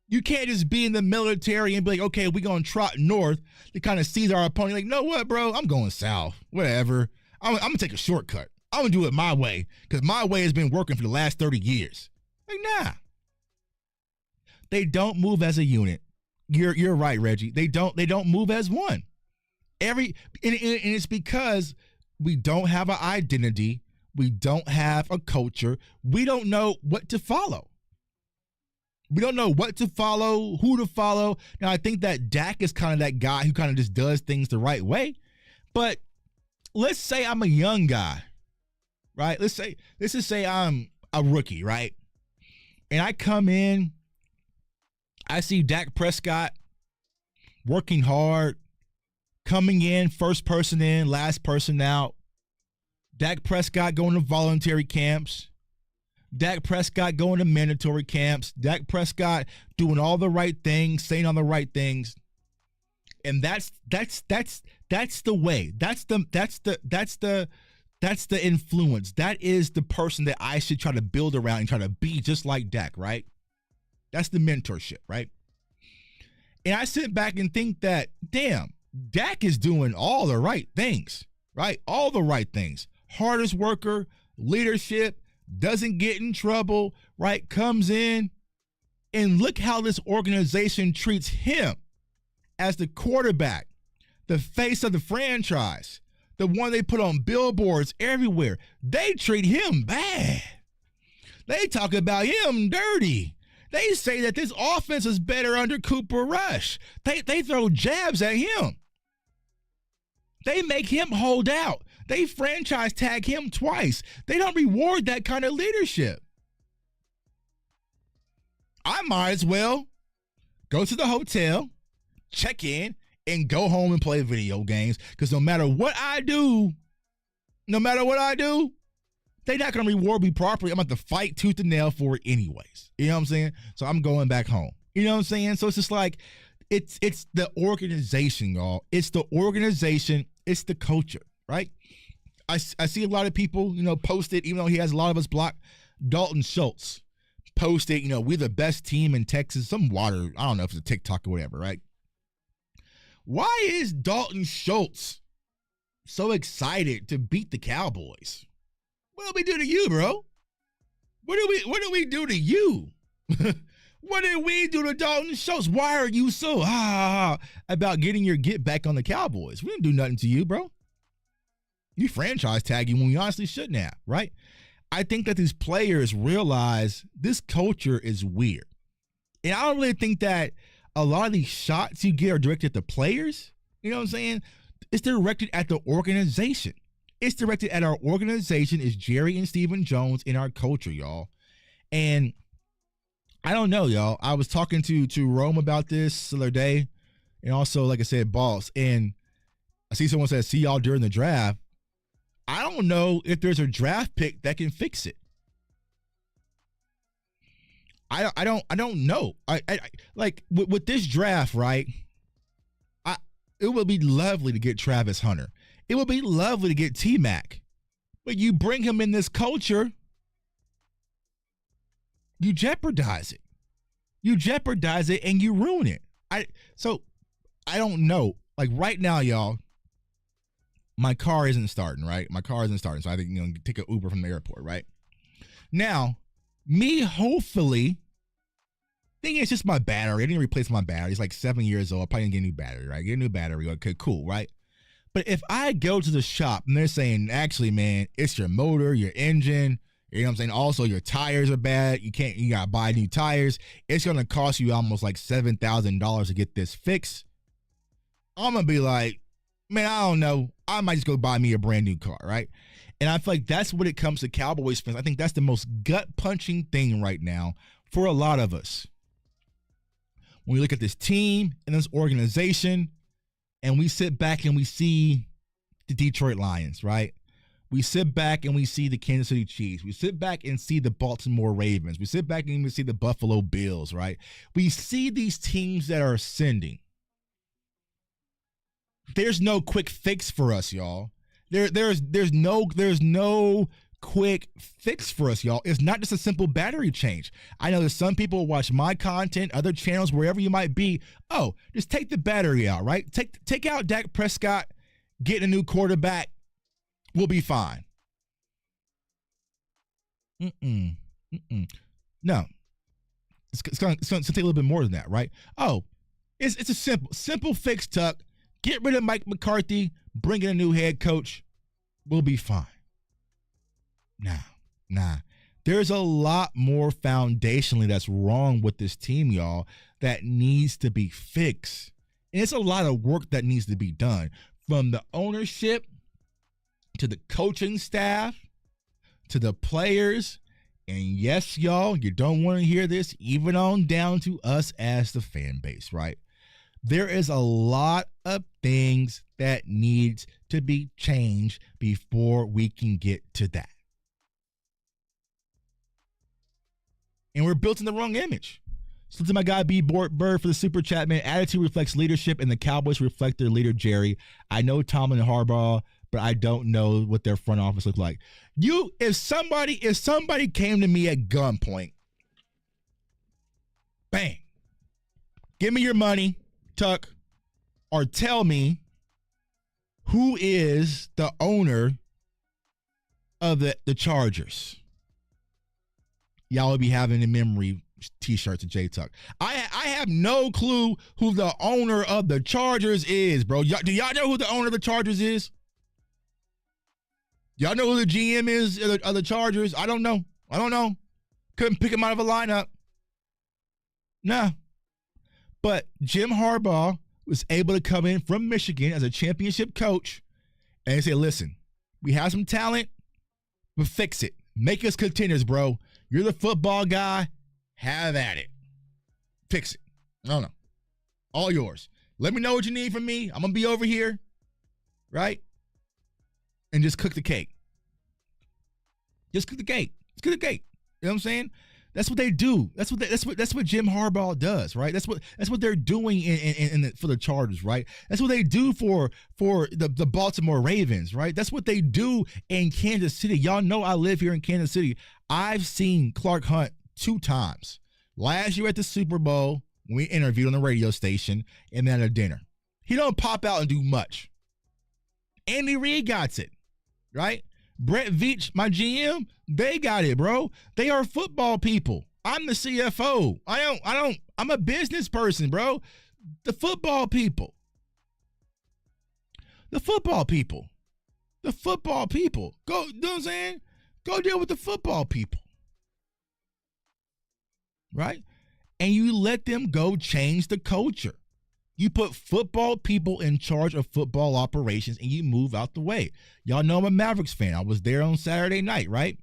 You can't just be in the military and be like, okay, we're going to trot north to kind of seize our opponent. Like, no, what, bro? I'm going south. Whatever. I'm going to take a shortcut. I'm going to do it my way because my way has been working for the last 30 years. Like, nah. They don't move as a unit. You're right, Reggie. They don't move as one. And it's because we don't have an identity. We don't have a culture. We don't know what to follow. We don't know what to follow, who to follow. Now, I think that Dak is kind of that guy who kind of just does things the right way. But let's say I'm a young guy, right? Let's just say I'm a rookie, right? And I come in, I see Dak Prescott working hard, coming in, first person in, last person out. Dak Prescott going to voluntary camps. Dak Prescott going to mandatory camps. Dak Prescott doing all the right things, saying all the right things. And that's the way. That's the influence. That is the person that I should try to build around and try to be just like Dak, right? That's the mentorship, right? And I sit back and think that, damn, Dak is doing all the right things, right? All the right things. Hardest worker, leadership, doesn't get in trouble, right? Comes in, and look how this organization treats him as the quarterback, the face of the franchise, the one they put on billboards everywhere. They treat him bad. They talk about him dirty. They say that this offense is better under Cooper Rush. They throw jabs at him. They make him hold out. They franchise tag him twice. They don't reward that kind of leadership. I might as well go to the hotel, check in, and go home and play video games. Because no matter what I do, they're not going to reward me properly. I'm going to have to fight tooth and nail for it anyways. You know what I'm saying? So I'm going back home. You know what I'm saying? So it's just like, it's the organization, y'all. It's the organization. It's the culture, right? I see a lot of people, post it, even though he has a lot of us blocked. Dalton Schultz posted, we're the best team in Texas. Some water, I don't know if it's a TikTok or whatever, right? Why is Dalton Schultz so excited to beat the Cowboys? What do we do to you, bro? What do we do to you? What did we do to Dalton Schultz? Why are you so about getting your get back on the Cowboys? We didn't do nothing to you, bro. You franchise tagging when we honestly shouldn't have, right? I think that these players realize this culture is weird. And I don't really think that a lot of these shots you get are directed at the players. You know what I'm saying? It's directed at the organization. It's directed at our organization. It's Jerry and Stephen Jones in our culture, y'all. And I don't know, y'all. I was talking to Rome about this the other day, and also, like I said, Boss. And I see someone said, see y'all during the draft. I don't know if there's a draft pick that can fix it. I don't know. I like with this draft, right? It would be lovely to get Travis Hunter. It would be lovely to get T-Mac. But you bring him in this culture, you jeopardize it. You jeopardize it and you ruin it. So I don't know. Like right now, y'all, my car isn't starting, right? My car isn't starting. So I think, take an Uber from the airport, right? Now, me hopefully, I think it's just my battery. I didn't replace my battery. It's like 7 years old. I probably get a new battery, right? Get a new battery. Okay, cool, right? But if I go to the shop and they're saying, actually, man, it's your motor, your engine, you know what I'm saying? Also, your tires are bad. You got to buy new tires. It's going to cost you almost like $7,000 to get this fixed. I'm going to be like, man, I don't know. I might just go buy me a brand new car, right? And I feel like that's what it comes to Cowboys fans. I think that's the most gut-punching thing right now for a lot of us. When we look at this team and this organization, and we sit back and we see the Detroit Lions, right? We sit back and we see the Kansas City Chiefs. We sit back and see the Baltimore Ravens. We sit back and we see the Buffalo Bills, right? We see these teams that are ascending. There's no quick fix for us, y'all. There's no quick fix for us, y'all. It's not just a simple battery change. I know that some people watch my content, other channels, wherever you might be. Oh, just take the battery out, right? Take out Dak Prescott, get a new quarterback. We'll be fine. No. It's gonna take a little bit more than that, right? Oh, it's a simple fix, Tuck. Get rid of Mike McCarthy, bring in a new head coach. We'll be fine. Nah. There's a lot more foundationally that's wrong with this team, y'all, that needs to be fixed. And it's a lot of work that needs to be done, from the ownership to the coaching staff to the players. And yes, y'all, you don't want to hear this, even on down to us as the fan base, right? There is a lot of things that needs to be changed before we can get to that. And we're built in the wrong image. So to my guy B. Bird for the super chat, man. Attitude reflects leadership, and the Cowboys reflect their leader, Jerry. I know Tomlin and Harbaugh, but I don't know what their front office look like. If somebody came to me at gunpoint, bang, give me your money, Tuck, or tell me who is the owner of the Chargers, y'all will be having in memory t-shirts of J-Tuck. I have no clue who the owner of the Chargers is, bro. Do y'all know who the owner of the Chargers is? Y'all know who the GM is of the Chargers? I don't know. Couldn't pick him out of a lineup. Nah. But Jim Harbaugh was able to come in from Michigan as a championship coach and say, listen, we have some talent, but fix it. Make us contenders, bro. You're the football guy. Have at it. Fix it. I don't know. All yours. Let me know what you need from me. I'm going to be over here. Right? And just cook the cake. Just cook the cake. Just cook the cake. You know what I'm saying? That's what they do. That's what Jim Harbaugh does, right? That's what they're doing for the Chargers, right? That's what they do for the Baltimore Ravens, right? That's what they do in Kansas City. Y'all know I live here in Kansas City. I've seen Clark Hunt 2 times. Last year at the Super Bowl, when we interviewed on the radio station, and then at a dinner. He don't pop out and do much. Andy Reid got it, right? Brett Veach, my GM, they got it, bro. They are football people. I'm the CFO. I'm a business person, bro. The football people. Go, you know what I'm saying? Go deal with the football people. Right? And you let them go change the culture. You put football people in charge of football operations and you move out the way. Y'all know I'm a Mavericks fan. I was there on Saturday night, right?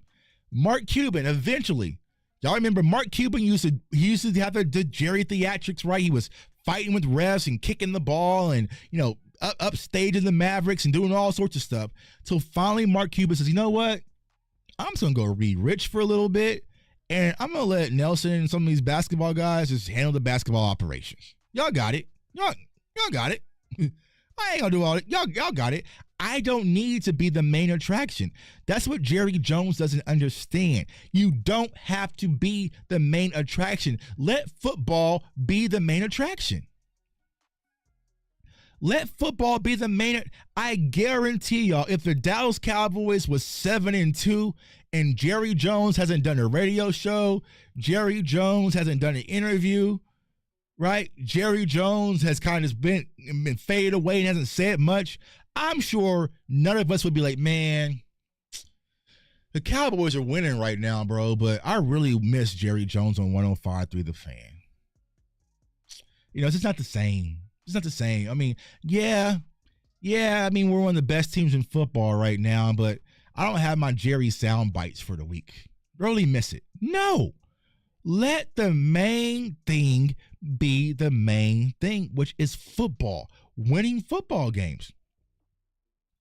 Mark Cuban, eventually. Y'all remember Mark Cuban used to have the Jerry theatrics, right? He was fighting with refs and kicking the ball and, upstaging the Mavericks and doing all sorts of stuff. So finally Mark Cuban says, you know what? I'm just going to go be rich for a little bit and I'm going to let Nelson and some of these basketball guys just handle the basketball operations. Y'all got it. Y'all got it. I ain't gonna do all it. Y'all got it. I don't need to be the main attraction. That's what Jerry Jones doesn't understand. You don't have to be the main attraction. Let football be the main attraction. Let football be the main. I guarantee y'all, if the Dallas Cowboys was 7-2 and Jerry Jones hasn't done a radio show, Jerry Jones hasn't done an interview, right? Jerry Jones has kind of been faded away and hasn't said much. I'm sure none of us would be like, man, the Cowboys are winning right now, bro, but I really miss Jerry Jones on 105.3 The Fan. It's just not the same. It's not the same. I mean, yeah, I mean, we're one of the best teams in football right now, but I don't have my Jerry sound bites for the week. Really miss it. No. Let the main thing be the main thing, which is football, winning football games.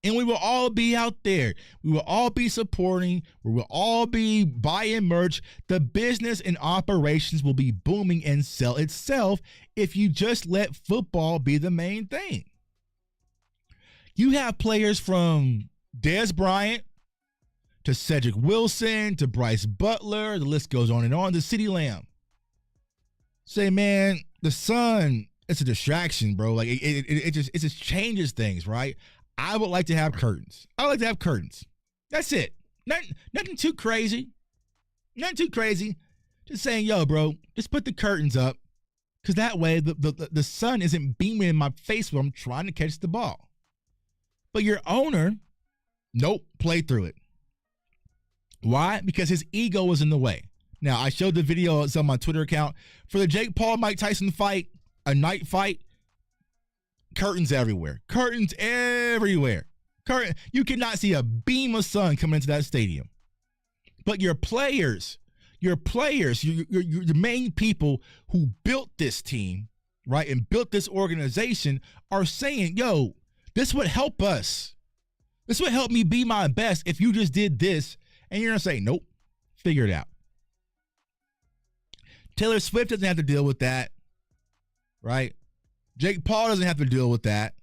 And we will all be out there. We will all be supporting. We will all be buying merch. The business and operations will be booming and sell itself if you just let football be the main thing. You have players from Dez Bryant to Cedric Wilson, to Bryce Butler, the list goes on and on, to CeeDee Lamb. Say, man, the sun, it's a distraction, bro. Like, it just changes things, right? I would like to have curtains. That's it. Nothing too crazy. Just saying, yo, bro, just put the curtains up, because that way the sun isn't beaming in my face when I'm trying to catch the ball. But your owner, nope, play through it. Why? Because his ego was in the way. Now, I showed the video on my Twitter account. For the Jake Paul-Mike Tyson fight, a night fight, curtains everywhere. You cannot see a beam of sun coming into that stadium. But your players, your main people who built this team, right, and built this organization are saying, yo, this would help us. This would help me be my best if you just did this. And you're going to say, nope, figure it out. Taylor Swift doesn't have to deal with that, right? Jake Paul doesn't have to deal with that.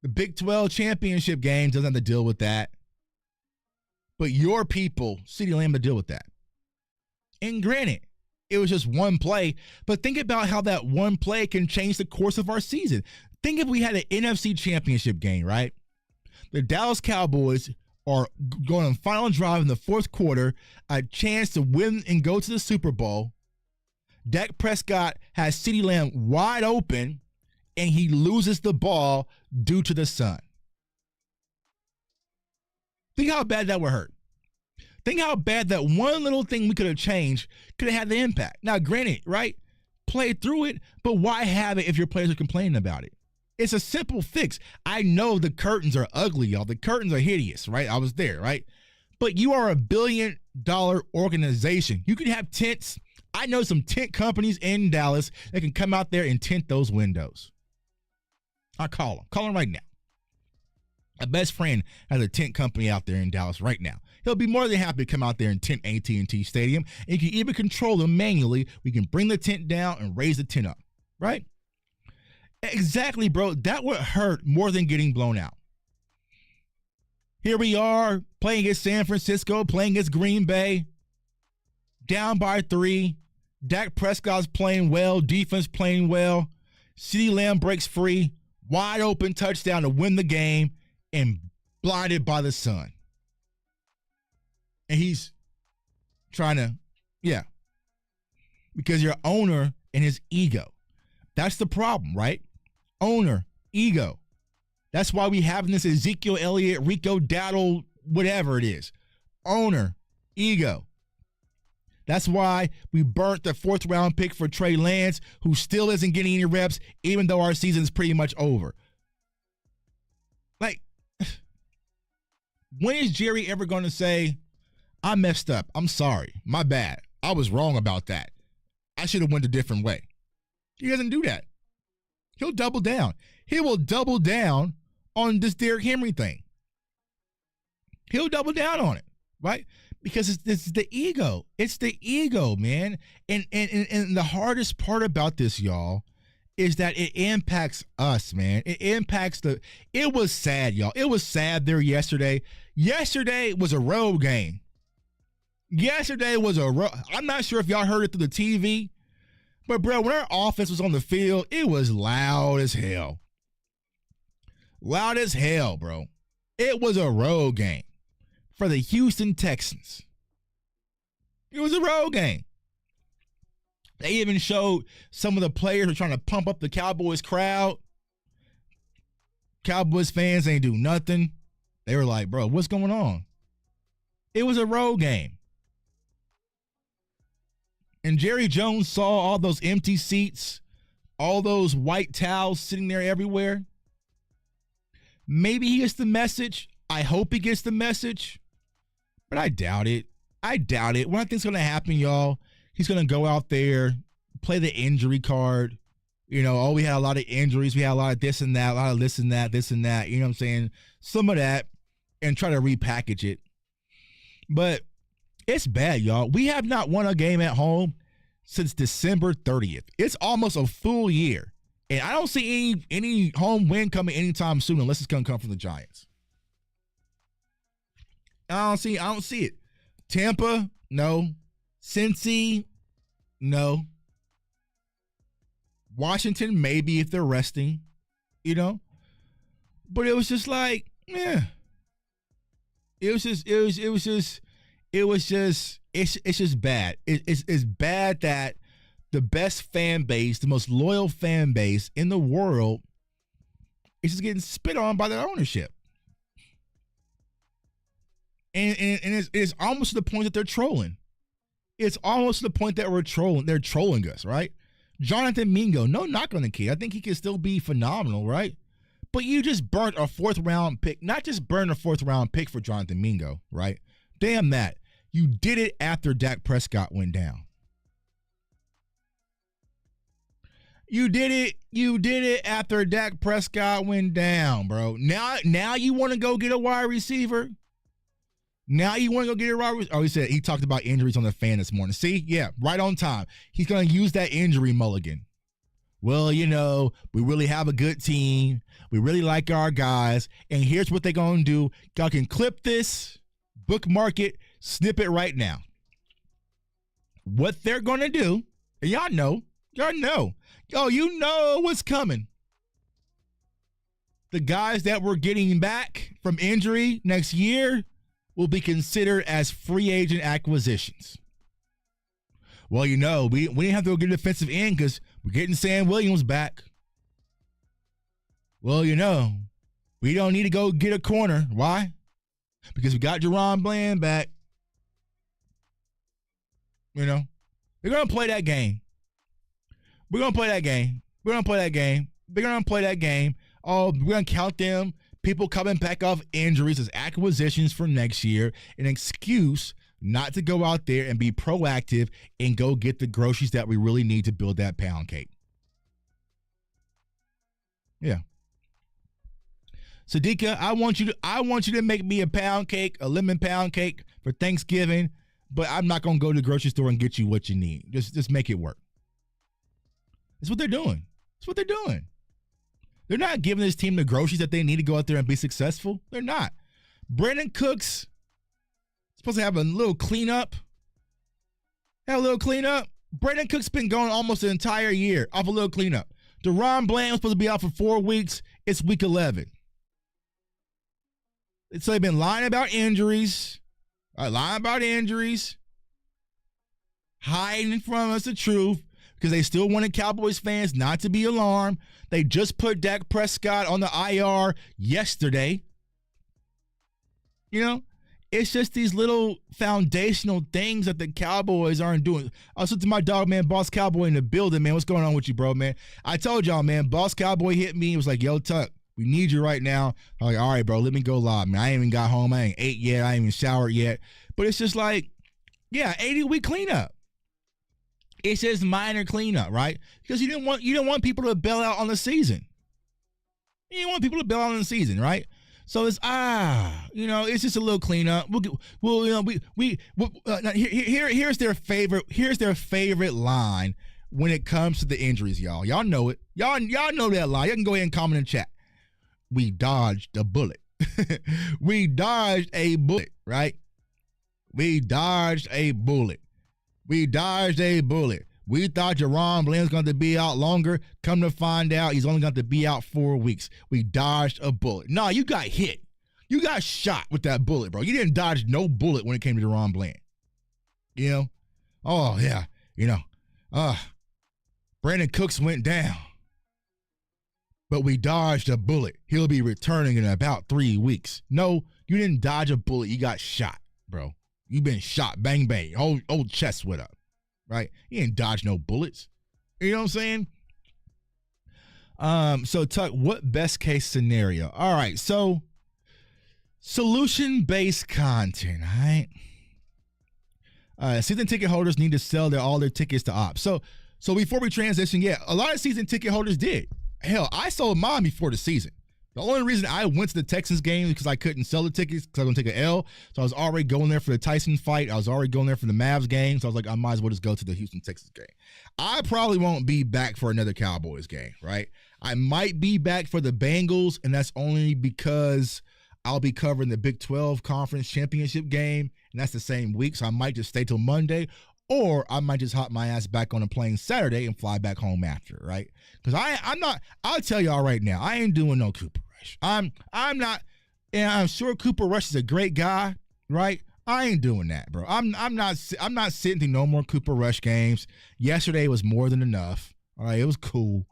The Big 12 championship game doesn't have to deal with that. But your people, CeeDee Lamb, to deal with that. And granted, it was just one play, but think about how that one play can change the course of our season. Think if we had an NFC championship game, right? The Dallas Cowboys are going on final drive in the fourth quarter, a chance to win and go to the Super Bowl. Dak Prescott has CeeDee Lamb wide open, and he loses the ball due to the sun. Think how bad that would hurt. Think how bad that one little thing we could have changed could have had the impact. Now, granted, right? Play through it, but why have it if your players are complaining about it? It's a simple fix. I know the curtains are ugly, y'all. The curtains are hideous, right? I was there, right? But you are a $1 billion organization. You can have tents. I know some tent companies in Dallas that can come out there and tint those windows. I call them. Call them right now. My best friend has a tent company out there in Dallas right now. He'll be more than happy to come out there and tent AT&T Stadium. And you can even control them manually. We can bring the tent down and raise the tent up, right? Exactly, bro. That would hurt more than getting blown out. Here we are playing against San Francisco, playing against Green Bay, down by 3. Dak Prescott's playing well, defense playing well. CeeDee Lamb breaks free, wide open touchdown to win the game, and blinded by the sun. And he's trying to, because your owner and his ego. That's the problem, right? Owner, ego. That's why we have this Ezekiel Elliott, Rico Dowdle, whatever it is. Owner, ego. That's why we burnt the 4th round pick for Trey Lance, who still isn't getting any reps, even though our season's pretty much over. Like, when is Jerry ever going to say, I messed up, I'm sorry, my bad, I was wrong about that, I should have went a different way? He doesn't do that. He'll double down. He will double down on this Derrick Henry thing. He'll double down on it, right? Because it's the ego. It's the ego, man. And the hardest part about this, y'all, is that it impacts us, man. It impacts it was sad, y'all. It was sad there yesterday. Yesterday was a road game. I'm not sure if y'all heard it through the TV, but bro, when our offense was on the field, it was loud as hell. Loud as hell, bro. It was a road game for the Houston Texans. It was a road game. They even showed some of the players were trying to pump up the Cowboys crowd. Cowboys fans ain't do nothing. They were like, bro, what's going on? It was a road game. And Jerry Jones saw all those empty seats, all those white towels sitting there everywhere. Maybe he gets the message. I hope he gets the message. But I doubt it. What I think's going to happen, y'all, he's going to go out there, play the injury card. You know, we had a lot of injuries. We had a lot of this and that, a lot of this and that. You know what I'm saying? Some of that, and try to repackage it. But it's bad, y'all. We have not won a game at home since December 30th. It's almost a full year. And I don't see any home win coming anytime soon unless it's going to come from the Giants. I don't see it. Tampa, no. Cincy, no. Washington, maybe if they're resting, you know. But it was just like, yeah. It's just bad. It's bad that the best fan base, the most loyal fan base in the world is just getting spit on by their ownership. And it's almost to the point that they're trolling. It's almost to the point that we're trolling. They're trolling us, right? Jonathan Mingo, no knock on the kid. I think he can still be phenomenal, right? But you just burnt a 4th round pick. Not just burn a 4th round pick for Jonathan Mingo, right? Damn that. You did it after Dak Prescott went down. You did it after Dak Prescott went down, bro. Now you want to go get a wide receiver? Now you want to go get a wide receiver? Oh, he talked about injuries on the fan this morning. See? Yeah, right on time. He's going to use that injury mulligan. Well, you know, we really have a good team. We really like our guys. And here's what they're going to do. Y'all can clip this, bookmark it, snip it right now. What they're going to do, and y'all know. Yo, you know what's coming. The guys that we're getting back from injury next year will be considered as free agent acquisitions. Well, you know, we didn't have to go get a defensive end because we're getting Sam Williams back. Well, you know, we don't need to go get a corner. Why? Because we got Jerron Bland back. You know, they're going to play that game. We're going to play that game. They're going to play that game. Oh, we're going to count them. People coming back off injuries as acquisitions for next year. An excuse not to go out there and be proactive and go get the groceries that we really need to build that pound cake. Yeah. Sadiqa, I want you to make me a pound cake, a lemon pound cake for Thanksgiving, but I'm not going to go to the grocery store and get you what you need. Just make it work. That's what they're doing. They're not giving this team the groceries that they need to go out there and be successful. They're not. Brandon Cooks supposed to have a little cleanup. Brandon Cooks been going almost the entire year off a little cleanup. Deron Bland was supposed to be out for 4 weeks. It's week 11. So they've been lying about injuries. hiding from us the truth because they still wanted Cowboys fans not to be alarmed. They just put Dak Prescott on the IR yesterday. You know, it's just these little foundational things that the Cowboys aren't doing. Also to my dog, man, Boss Cowboy in the building, man. What's going on with you, bro, man? I told y'all, man, Boss Cowboy hit me. He was like, yo, Tuck, we need you right now. I'm like, all right, bro, let me go live, man. I ain't even got home. I ain't ate yet. I ain't even showered yet. But it's just like, yeah, 80-week cleanup. It's just minor cleanup, right? Because you didn't want people to bail out on the season. You didn't want people to bail out on the season, right? So it's it's just a little cleanup. Here's their favorite line when it comes to the injuries, y'all. Y'all know it. Y'all know that line. You can go ahead and comment in chat. We dodged a bullet. We dodged a bullet, right? We dodged a bullet. We dodged a bullet. We thought Jerron Bland's going to be out longer. Come to find out, he's only going to be out 4 weeks. We dodged a bullet. No, you got hit. You got shot with that bullet, bro. You didn't dodge no bullet when it came to Jerron Bland. You know? Oh, yeah. You know. Brandon Cooks went down. But we dodged a bullet. He'll be returning in about 3 weeks. No, you didn't dodge a bullet. You got shot, bro. You been shot. Bang, bang. Old chest went up. Right? He didn't dodge no bullets. You know what I'm saying? So Tuck, what best case scenario? All right, so solution-based content, all right? Season ticket holders need to sell all their tickets to ops. So before we transition, yeah, a lot of season ticket holders did. Hell, I sold mine before the season. The only reason I went to the Texans game is because I couldn't sell the tickets because I was going to take an L. So I was already going there for the Tyson fight. I was already going there for the Mavs game. So I was like, I might as well just go to the Houston Texans game. I probably won't be back for another Cowboys game, right? I might be back for the Bengals, and that's only because I'll be covering the Big 12 Conference Championship game, and that's the same week. So I might just stay till Monday, or I might just hop my ass back on a plane Saturday and fly back home after, right? Because I'm not, I'll tell y'all right now, I ain't doing no Cooper Rush. I'm not, and I'm sure Cooper Rush is a great guy, right? I ain't doing that, bro. I'm not sitting through no more Cooper Rush games. Yesterday was more than enough. All right, it was cool.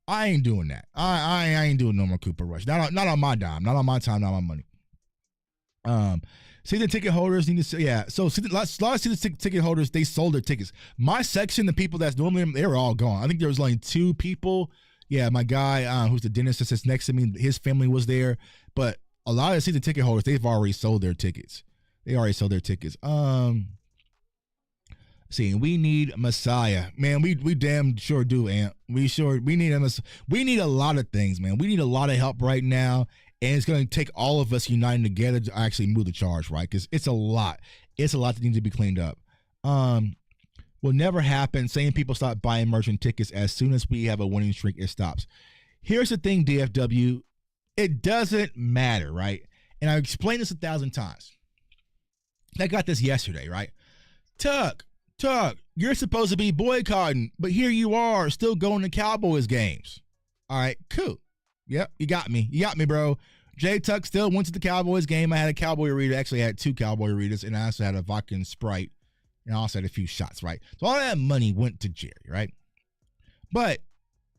I ain't doing that. I ain't doing no more Cooper Rush. Not on my dime. Not on my time. Not on my money. Season ticket holders need to say, yeah. So a lot of season ticket holders, they sold their tickets. My section, the people that's normally, they were all gone. I think there was only 2 people. Yeah, my guy who's the dentist that sits next to me, his family was there. But a lot of season ticket holders, they've already sold their tickets. They already sold their tickets. See, we need Messiah, man. We damn sure do, Ant. We need a lot of things, man. We need a lot of help right now. And it's going to take all of us uniting together to actually move the charge, right? Because it's a lot. It's a lot that needs to be cleaned up. Will never happen. Saying people stop buying merchant tickets as soon as we have a winning streak, it stops. Here's the thing, DFW. It doesn't matter, right? And I've explained this 1,000 times. I got this yesterday, right? Tuck, you're supposed to be boycotting, but here you are still going to Cowboys games. All right, cool. Yep, you got me. You got me, bro. J Tuck still went to the Cowboys game. I had a Cowboy reader. Actually, I had 2 Cowboy readers, and I also had a vodka and Sprite, and I also had a few shots, right? So all that money went to Jerry, right? But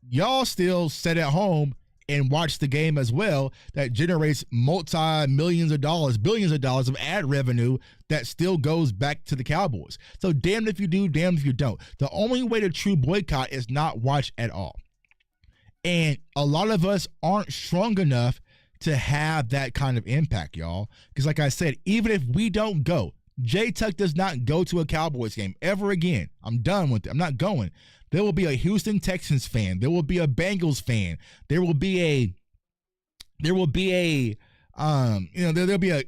y'all still sit at home and watch the game as well. That generates multi-millions of dollars, billions of dollars of ad revenue that still goes back to the Cowboys. So damned if you do, damned if you don't. The only way to true boycott is not watch at all. And a lot of us aren't strong enough to have that kind of impact, y'all. Because like I said, even if we don't go, J Tuck does not go to a Cowboys game ever again. I'm done with it. I'm not going. There will be a Houston Texans fan. There will be a Bengals fan. There'll be a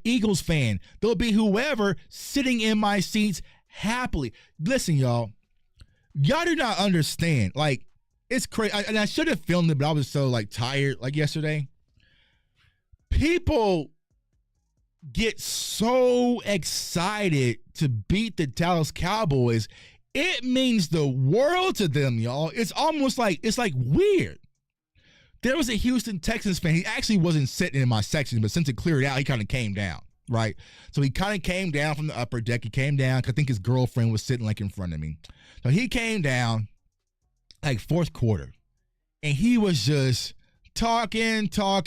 Eagles fan. There'll be whoever sitting in my seats happily. Listen, y'all do not understand. Like, it's crazy. And I should have filmed it, but I was so tired yesterday. People get so excited to beat the Dallas Cowboys. It means the world to them, y'all. It's almost it's weird. There was a Houston Texans fan. He actually wasn't sitting in my section, but since it cleared out, he kind of came down, right? So he kind of came down from the upper deck. He came down because I think his girlfriend was sitting like in front of me. So he came down like fourth quarter, and he was just talking to all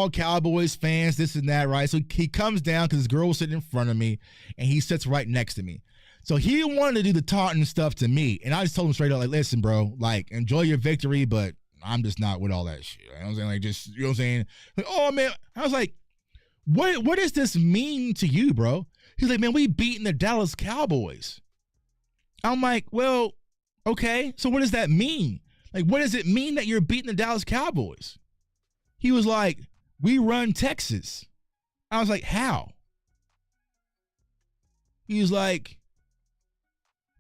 Cowboys fans, this and that, right? So he comes down because his girl was sitting in front of me, and he sits right next to me. So he wanted to do the taunting stuff to me, and I just told him straight up, like, listen, bro, like, enjoy your victory, but I'm just not with all that shit. You know what I'm saying? Like, just, you know what I'm saying? Like, oh, man. I was like, what does this mean to you, bro? He's like, man, we beating the Dallas Cowboys. I'm like, well, okay, so what does that mean? Like, what does it mean that you're beating the Dallas Cowboys? He was like, we run Texas. I was like, how? He was like,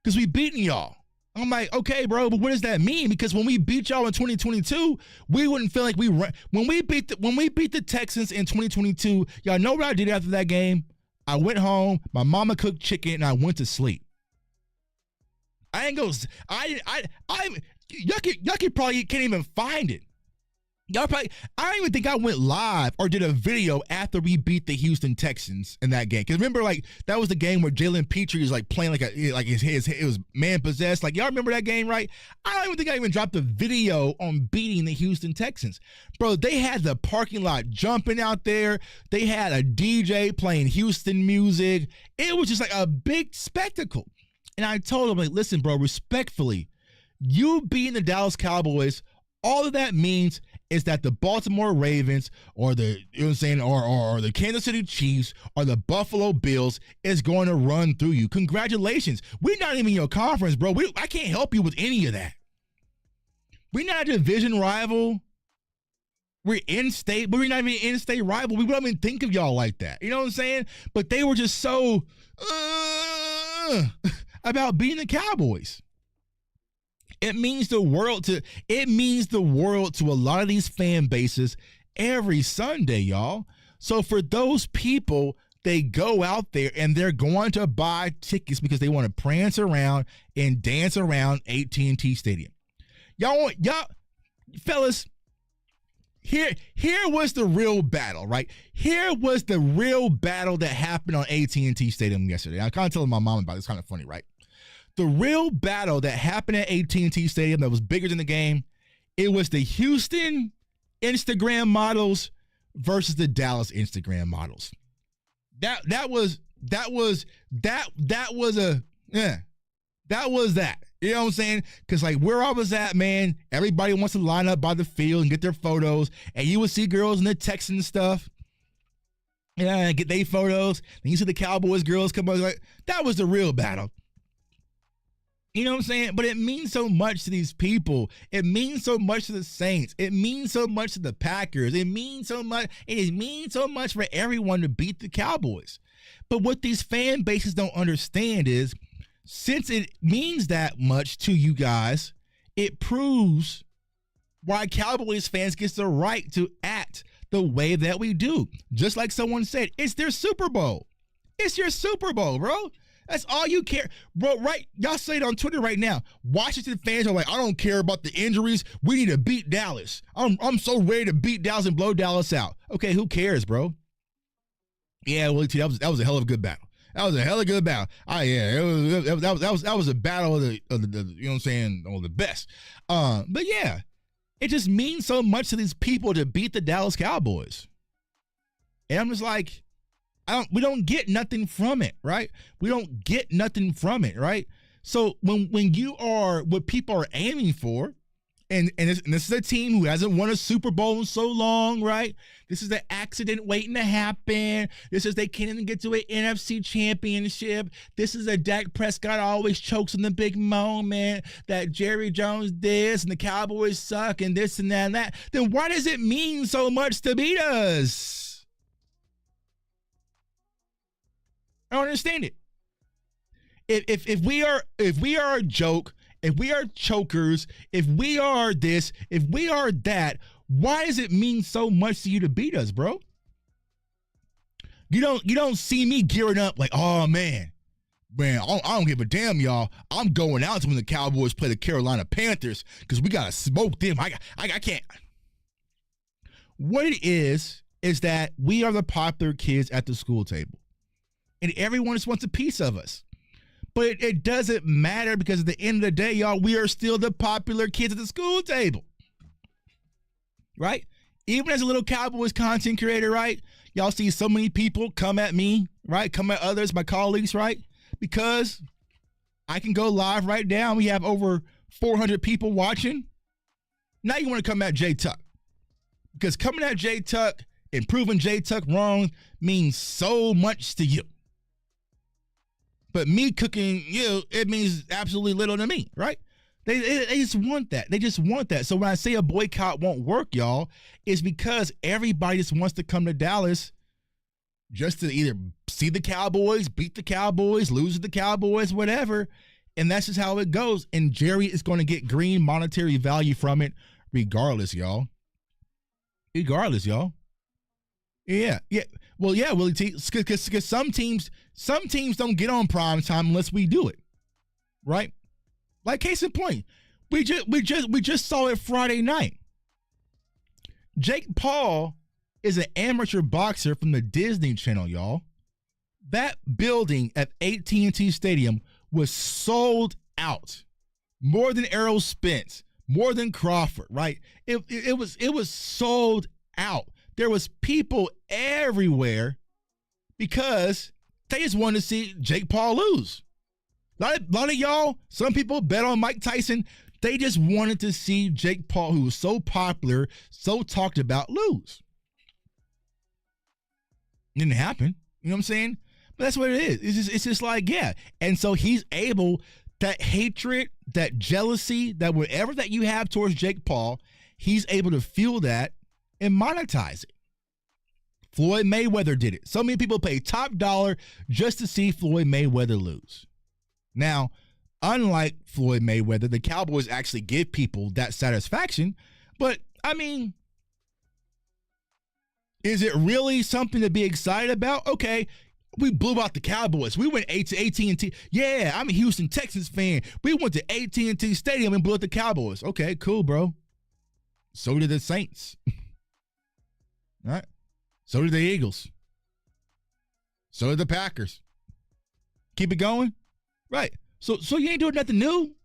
because we beating y'all. I'm like, okay, bro, but what does that mean? Because when we beat y'all in 2022, we wouldn't feel like we run. When we beat the Texans in 2022, y'all know what I did after that game? I went home, my mama cooked chicken, and I went to sleep. I ain't go. Y'all probably can't even find it. I don't even think I went live or did a video after we beat the Houston Texans in that game. Because remember, like, that was the game where Jalen Petrie was like playing like his it was man possessed. Like, y'all remember that game, right? I don't even think I even dropped a video on beating the Houston Texans. Bro, they had the parking lot jumping out there. They had a DJ playing Houston music. It was just like a big spectacle. And I told him, like, listen, bro, respectfully, you beating the Dallas Cowboys, all of that means is that the Baltimore Ravens or the, you know what I'm saying, or the Kansas City Chiefs or the Buffalo Bills is going to run through you. Congratulations. We're not even in your conference, bro. I can't help you with any of that. We're not a division rival. We're in-state, but we're not even an in-state rival. We wouldn't even think of y'all like that. You know what I'm saying? But they were just so about beating the Cowboys. It means the world to a lot of these fan bases every Sunday, y'all. So for those people, they go out there and they're going to buy tickets because they want to prance around and dance around AT&T Stadium. Y'all, fellas, here was the real battle, right? Here was the real battle that happened on AT&T Stadium yesterday. I kind of telling my mom about it. It's kind of funny, right? The real battle that happened at AT&T Stadium that was bigger than the game, it was the Houston Instagram models versus the Dallas Instagram models. That was that. You know what I'm saying? Because, like, where I was at, man, everybody wants to line up by the field and get their photos, and you would see girls in the Texans stuff. Yeah, get their photos. Then you see the Cowboys girls come up. Like, that was the real battle. You know what I'm saying? But it means so much to these people. It means so much to the Saints. It means so much to the Packers. It means so much. It means so much for everyone to beat the Cowboys. But what these fan bases don't understand is, since it means that much to you guys, it proves why Cowboys fans get the right to act the way that we do. Just like someone said, it's their Super Bowl. It's your Super Bowl, bro. That's all you care. Bro, right? Y'all say it on Twitter right now. Washington fans are like, I don't care about the injuries. We need to beat Dallas. I'm so ready to beat Dallas and blow Dallas out. Okay, who cares, bro? Yeah, well, that was a hell of a good battle. That was a hell of a good battle. That was a battle of the you know what I'm saying, of the best. But yeah, it just means so much to these people to beat the Dallas Cowboys. And I'm just like, we don't get nothing from it, right? We don't get nothing from it, right? So when you are what people are aiming for, and this is a team who hasn't won a Super Bowl in so long, right? This is an accident waiting to happen. This is they can't even get to an NFC championship. This is a Dak Prescott always chokes in the big moment, that Jerry Jones this and the Cowboys suck and this and that and that. Then why does it mean so much to beat us? I don't understand it. If we are a joke, if we are chokers, if we are this, if we are that, why does it mean so much to you to beat us, bro? You don't see me gearing up like, oh man, I don't give a damn, y'all. I'm going out to when the Cowboys play the Carolina Panthers because we gotta smoke them. I can't. What it is is that we are the popular kids at the school table. And everyone just wants a piece of us. But it doesn't matter because at the end of the day, y'all, we are still the popular kids at the school table. Right? Even as a little Cowboys content creator, right? Y'all see so many people come at me, right? Come at others, my colleagues, right? Because I can go live right now. We have over 400 people watching. Now you want to come at J Tuck. Because coming at J Tuck and proving J Tuck wrong means so much to you. But me cooking you, it means absolutely little to me, right? They just want that. They just want that. So when I say a boycott won't work, y'all, it's because everybody just wants to come to Dallas just to either see the Cowboys, beat the Cowboys, lose to the Cowboys, whatever. And that's just how it goes. And Jerry is going to get green monetary value from it regardless, y'all. Regardless, y'all. Yeah. Well, yeah, Willie T. Because some teams don't get on prime time unless we do it, right? Like case in point, we just saw it Friday night. Jake Paul is an amateur boxer from the Disney Channel, y'all. That building at AT&T Stadium was sold out, more than Errol Spence, more than Crawford, right? It was sold out. There was people everywhere because they just wanted to see Jake Paul lose. A lot of y'all, some people bet on Mike Tyson. They just wanted to see Jake Paul, who was so popular, so talked about, lose. It didn't happen. You know what I'm saying? But that's what it is. It's just like, yeah. And so he's able, that hatred, that jealousy, that whatever that you have towards Jake Paul, he's able to fuel that and monetize it. Floyd Mayweather did it. So many people pay top dollar just to see Floyd Mayweather lose. Now, unlike Floyd Mayweather, the Cowboys actually give people that satisfaction. But, I mean, is it really something to be excited about? Okay, we blew out the Cowboys. We went to AT&T. Yeah, I'm a Houston Texans fan. We went to AT&T Stadium and blew out the Cowboys. Okay, cool, bro. So did the Saints. All right. So did the Eagles. So did the Packers. Keep it going. Right. So you ain't doing nothing new.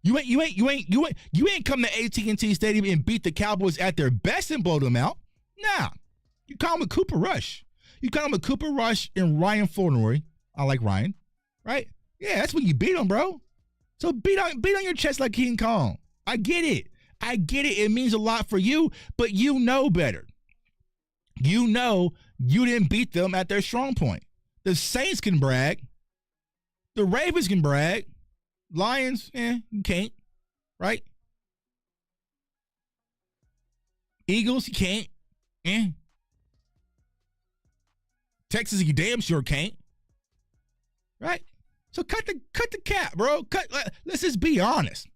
You ain't come to AT&T Stadium and beat the Cowboys at their best and blow them out. Nah. You call them a Cooper Rush. You call them a Cooper Rush and Ryan Flournoy. I like Ryan. Right? Yeah, that's when you beat them, bro. So beat on your chest like King Kong. I get it. It means a lot for you, but you know better. You know you didn't beat them at their strong point. The Saints can brag. The Ravens can brag. Lions, you can't. Right? Eagles, you can't. Texas, you damn sure can't. Right? So cut the cap, bro. Let's just be honest.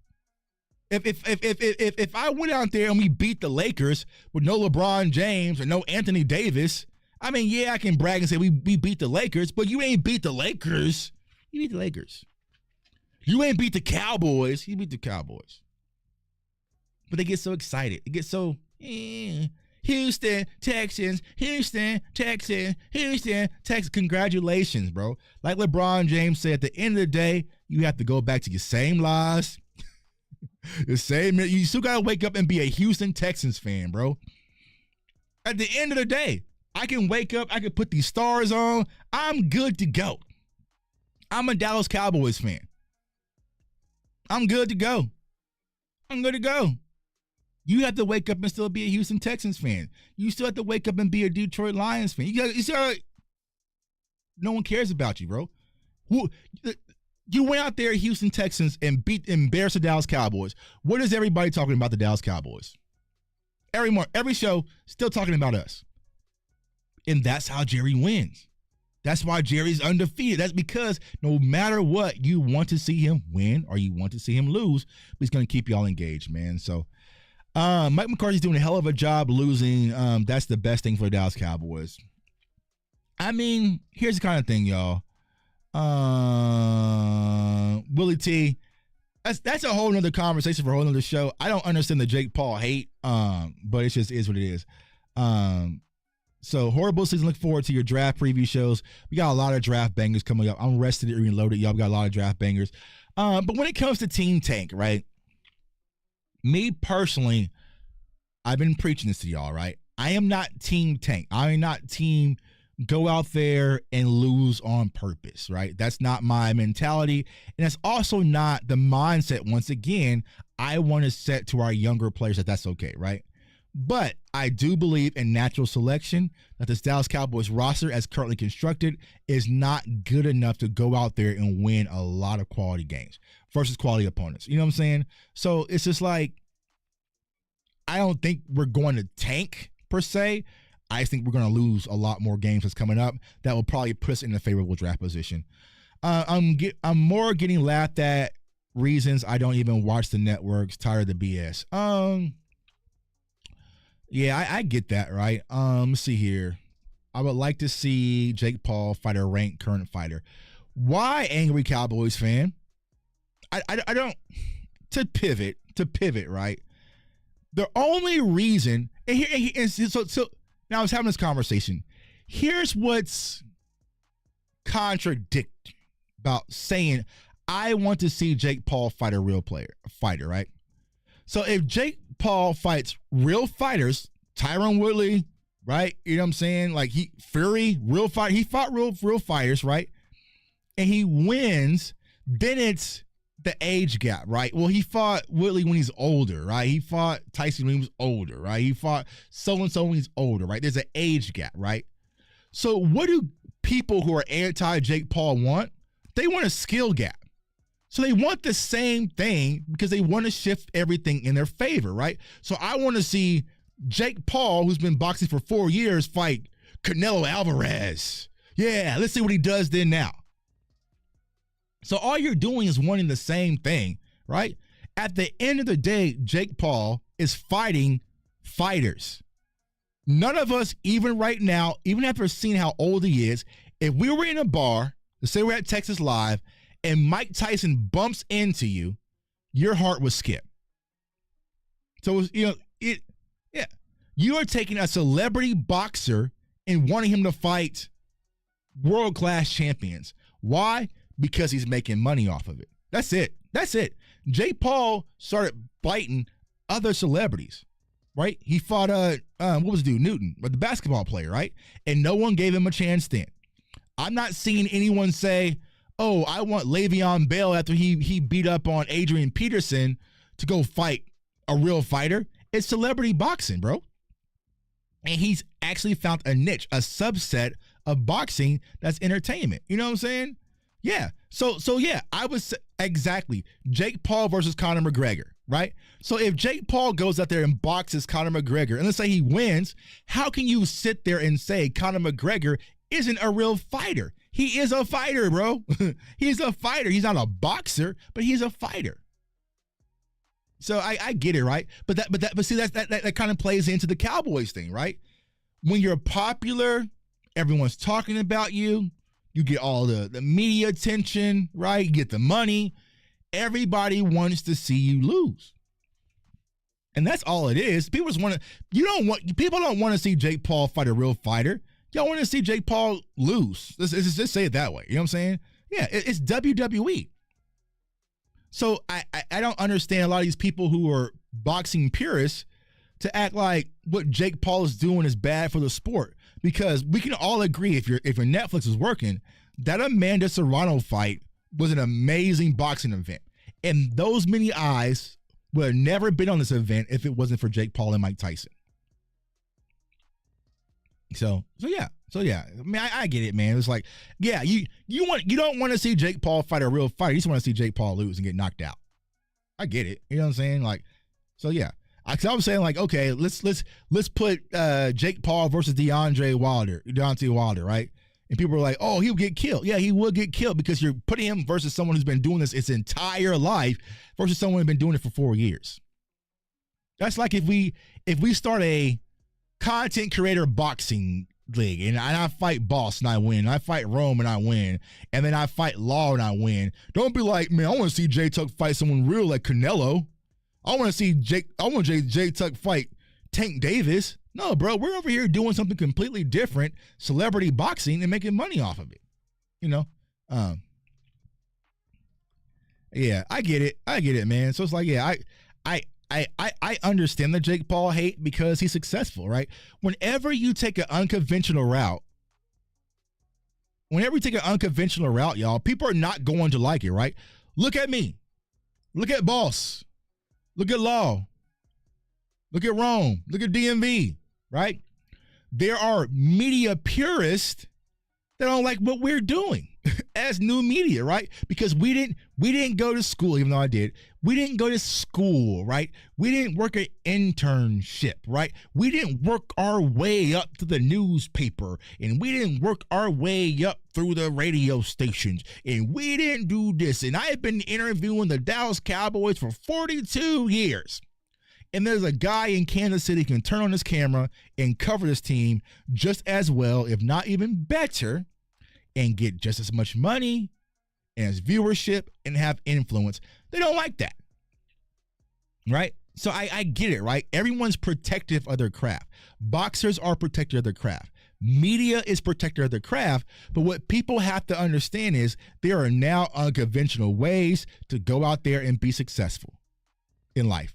If I went out there and we beat the Lakers with no LeBron James or no Anthony Davis, I mean, yeah, I can brag and say we beat the Lakers, but you ain't beat the Lakers. You beat the Lakers. You ain't beat the Cowboys. You beat the Cowboys. But they get so excited. They get so, Houston, Texans, Houston, Texans, Houston, Texans. Congratulations, bro. Like LeBron James said, at the end of the day, you have to go back to your same lies. The same, you still gotta wake up and be a Houston Texans fan, bro. At the end of the day, I can wake up, I can put these stars on, I'm good to go. I'm a Dallas Cowboys fan. I'm good to go. You have to wake up and still be a Houston Texans fan. You still have to wake up and be a Detroit Lions fan. No one cares about you, bro. You went out there, Houston Texans, and embarrassed the Dallas Cowboys. What is everybody talking about the Dallas Cowboys? Every show, still talking about us. And that's how Jerry wins. That's why Jerry's undefeated. That's because no matter what, you want to see him win or you want to see him lose, but he's going to keep y'all engaged, man. So Mike McCarthy's doing a hell of a job losing. That's the best thing for the Dallas Cowboys. I mean, here's the kind of thing, y'all. Willie T, that's a whole nother conversation for a whole nother show. I don't understand the Jake Paul hate, but it just is what it is. So horrible season. Look forward to your draft preview shows. We got a lot of draft bangers coming up. I'm rested and reloaded. Y'all, we got a lot of draft bangers. But when it comes to Team Tank, right? Me personally, I've been preaching this to y'all, right? I am not Team Tank. I am not Team go out there and lose on purpose, right? That's not my mentality. And that's also not the mindset, once again, I want to set to our younger players that that's okay, right? But I do believe in natural selection, that this Dallas Cowboys roster, as currently constructed, is not good enough to go out there and win a lot of quality games versus quality opponents. You know what I'm saying? So it's just like, I don't think we're going to tank per se. I just think we're going to lose a lot more games that's coming up that will probably put us in a favorable draft position. I'm more getting laughed at reasons I don't even watch the networks, tired of the BS. Yeah, I get that, right? Let's see here. I would like to see Jake Paul fight a ranked current fighter. Why, angry Cowboys fan? I don't, to pivot, right? The only reason, so now I was having this conversation. Here's what's contradicting about saying I want to see Jake Paul fight a real fighter, right? So if Jake Paul fights real fighters, Tyron Woodley, right? You know what I'm saying? Like Fury, real fight. He fought real fighters, right? And he wins, then it's the age gap, right? Well, he fought Woodley when he's older, right? He fought Tyson when he was older, right? He fought so-and-so when he's older, right? There's an age gap, right? So what do people who are anti-Jake Paul want? They want a skill gap. So they want the same thing because they want to shift everything in their favor, right? So I want to see Jake Paul, who's been boxing for 4 years, fight Canelo Alvarez. Yeah, let's see what he does then now. So all you're doing is wanting the same thing, right? At the end of the day, Jake Paul is fighting fighters. None of us, even right now, even after seeing how old he is, if we were in a bar, let's say we're at Texas Live, and Mike Tyson bumps into you, your heart would skip. So, you are taking a celebrity boxer and wanting him to fight world-class champions. Why? Because he's making money off of it. That's it. Jake Paul started fighting other celebrities, right? He fought, what was the dude? Newton, the basketball player, right? And no one gave him a chance then. I'm not seeing anyone say, oh, I want Le'Veon Bell after he beat up on Adrian Peterson to go fight a real fighter. It's celebrity boxing, bro. And he's actually found a niche, a subset of boxing that's entertainment. You know what I'm saying? Yeah. So yeah, I would say exactly Jake Paul versus Conor McGregor, right? So if Jake Paul goes out there and boxes Conor McGregor, and let's say he wins, how can you sit there and say Conor McGregor isn't a real fighter? He is a fighter, bro. He's a fighter. He's not a boxer, but he's a fighter. So I get it, right? But see that kind of plays into the Cowboys thing, right? When you're popular, everyone's talking about you. You get all the media attention, right? You get the money. Everybody wants to see you lose. And that's all it is. People don't want to see Jake Paul fight a real fighter. Y'all want to see Jake Paul lose. Let's just say it that way. You know what I'm saying? Yeah, it's WWE. So I don't understand a lot of these people who are boxing purists to act like what Jake Paul is doing is bad for the sport. Because we can all agree, if your Netflix is working, that Amanda Serrano fight was an amazing boxing event. And those many eyes would have never been on this event if it wasn't for Jake Paul and Mike Tyson. So yeah. I mean, I get it, man. It's like, yeah, you don't want to see Jake Paul fight a real fighter. You just want to see Jake Paul lose and get knocked out. I get it. You know what I'm saying? Like, so yeah. I was saying, like, okay, let's put Jake Paul versus Deontay Wilder, right? And people were like, oh, he'll get killed. Yeah, he will get killed because you're putting him versus someone who's been doing this its entire life versus someone who's been doing it for 4 years. That's like if we start a content creator boxing league and I fight Boss and I win, and I fight Rome and I win, and then I fight Law and I win. Don't be like, man, I want to see J Tuck fight someone real like Canelo. I want to see Jay Tuck fight Tank Davis. No, bro, we're over here doing something completely different, celebrity boxing, and making money off of it. You know? Yeah, I get it, man. So it's like, yeah, I understand the Jake Paul hate because he's successful, right? Whenever you take an unconventional route, y'all, people are not going to like it, right? Look at me. Look at Boss. Look at Law. Look at Rome. Look at DMV, right? There are media purists that don't like what we're doing as new media, right? Because we didn't go to school, even though I did. We didn't go to school, right? We didn't work an internship, right? We didn't work our way up to the newspaper, and we didn't work our way up through the radio stations, and we didn't do this. And I have been interviewing the Dallas Cowboys for 42 years. And there's a guy in Kansas City who can turn on his camera and cover this team just as well, if not even better, and get just as much money and as viewership and have influence. They don't like that, right? So I get it, right? Everyone's protective of their craft. Boxers are protective of their craft. Media is protective of their craft, but what people have to understand is there are now unconventional ways to go out there and be successful in life.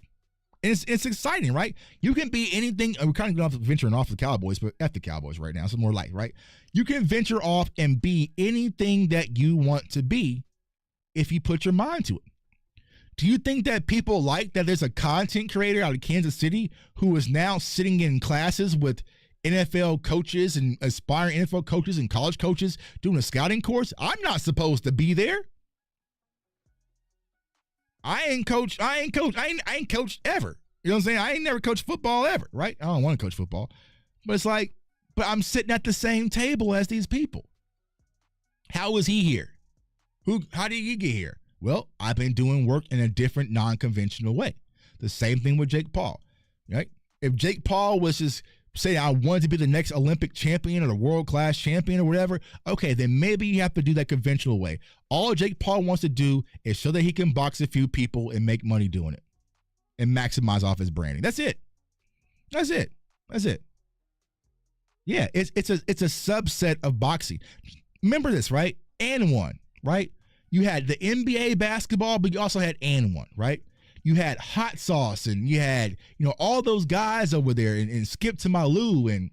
And it's exciting, right? You can be anything. We're kind of going off venturing off the Cowboys, but at the Cowboys right now, so more light, right? You can venture off and be anything that you want to be if you put your mind to it. Do you think that people like that there's a content creator out of Kansas City who is now sitting in classes with NFL coaches and aspiring NFL coaches and college coaches doing a scouting course? I'm not supposed to be there. I ain't coached ever. You know what I'm saying? I ain't never coached football ever, right? I don't want to coach football. But it's like, but I'm sitting at the same table as these people. How is he here? How did he get here? Well, I've been doing work in a different, non-conventional way. The same thing with Jake Paul, right? If Jake Paul was just say I wanted to be the next Olympic champion or the world-class champion or whatever, okay, then maybe you have to do that conventional way. All Jake Paul wants to do is show that he can box a few people and make money doing it and maximize off his branding. That's it. Yeah, it's a subset of boxing. Remember this, right? And one, right? You had the NBA basketball, but you also had and one, right? You had Hot Sauce and you had, all those guys over there and Skip to My Lou and,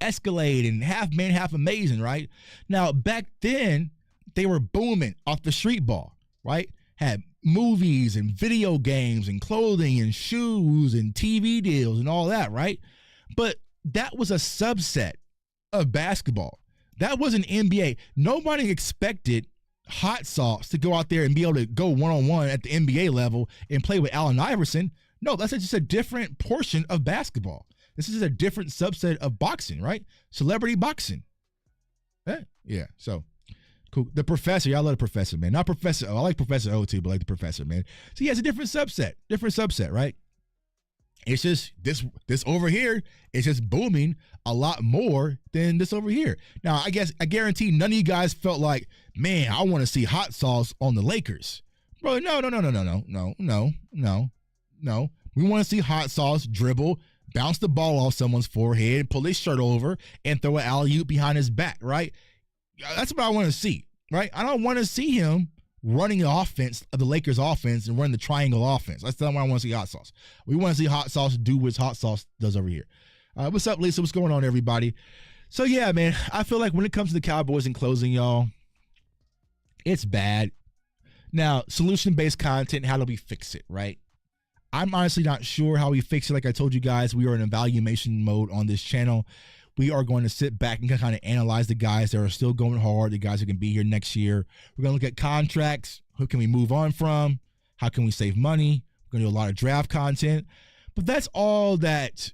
Escalade and Half Man, Half Amazing, right? Now, back then, they were booming off the street ball, right? Had movies and video games and clothing and shoes and TV deals and all that, right? But that was a subset of basketball. That wasn't NBA. Nobody expected Hot Sauce to go out there and be able to go one-on-one at the NBA level and play with Allen Iverson. No, that's just a different portion of basketball. This is a different subset of boxing, right? Celebrity boxing. Yeah, so cool. The Professor, y'all love the Professor, man. Not Professor O. I like Professor O too, but I like the Professor, man. So he has a different subset, right? It's just this over here is just booming a lot more than this over here. Now, I guarantee none of you guys felt like, man, I want to see Hot Sauce on the Lakers. Bro, no. We want to see Hot Sauce dribble, bounce the ball off someone's forehead, pull his shirt over, and throw an alley-oop behind his back, right? That's what I want to see, right? I don't want to see him running the offense of the Lakers offense and running the triangle offense. That's not what I want to see Hot Sauce. We want to see Hot Sauce do what Hot Sauce does over here. What's up, Lisa? What's going on, everybody? So, yeah, man, I feel like when it comes to the Cowboys in closing, y'all, it's bad. Now, solution-based content, how do we fix it, right? I'm honestly not sure how we fix it. Like I told you guys, we are in evaluation mode on this channel. We are going to sit back and kind of analyze the guys that are still going hard, the guys who can be here next year. We're going to look at contracts. Who can we move on from? How can we save money? We're going to do a lot of draft content. But that's all that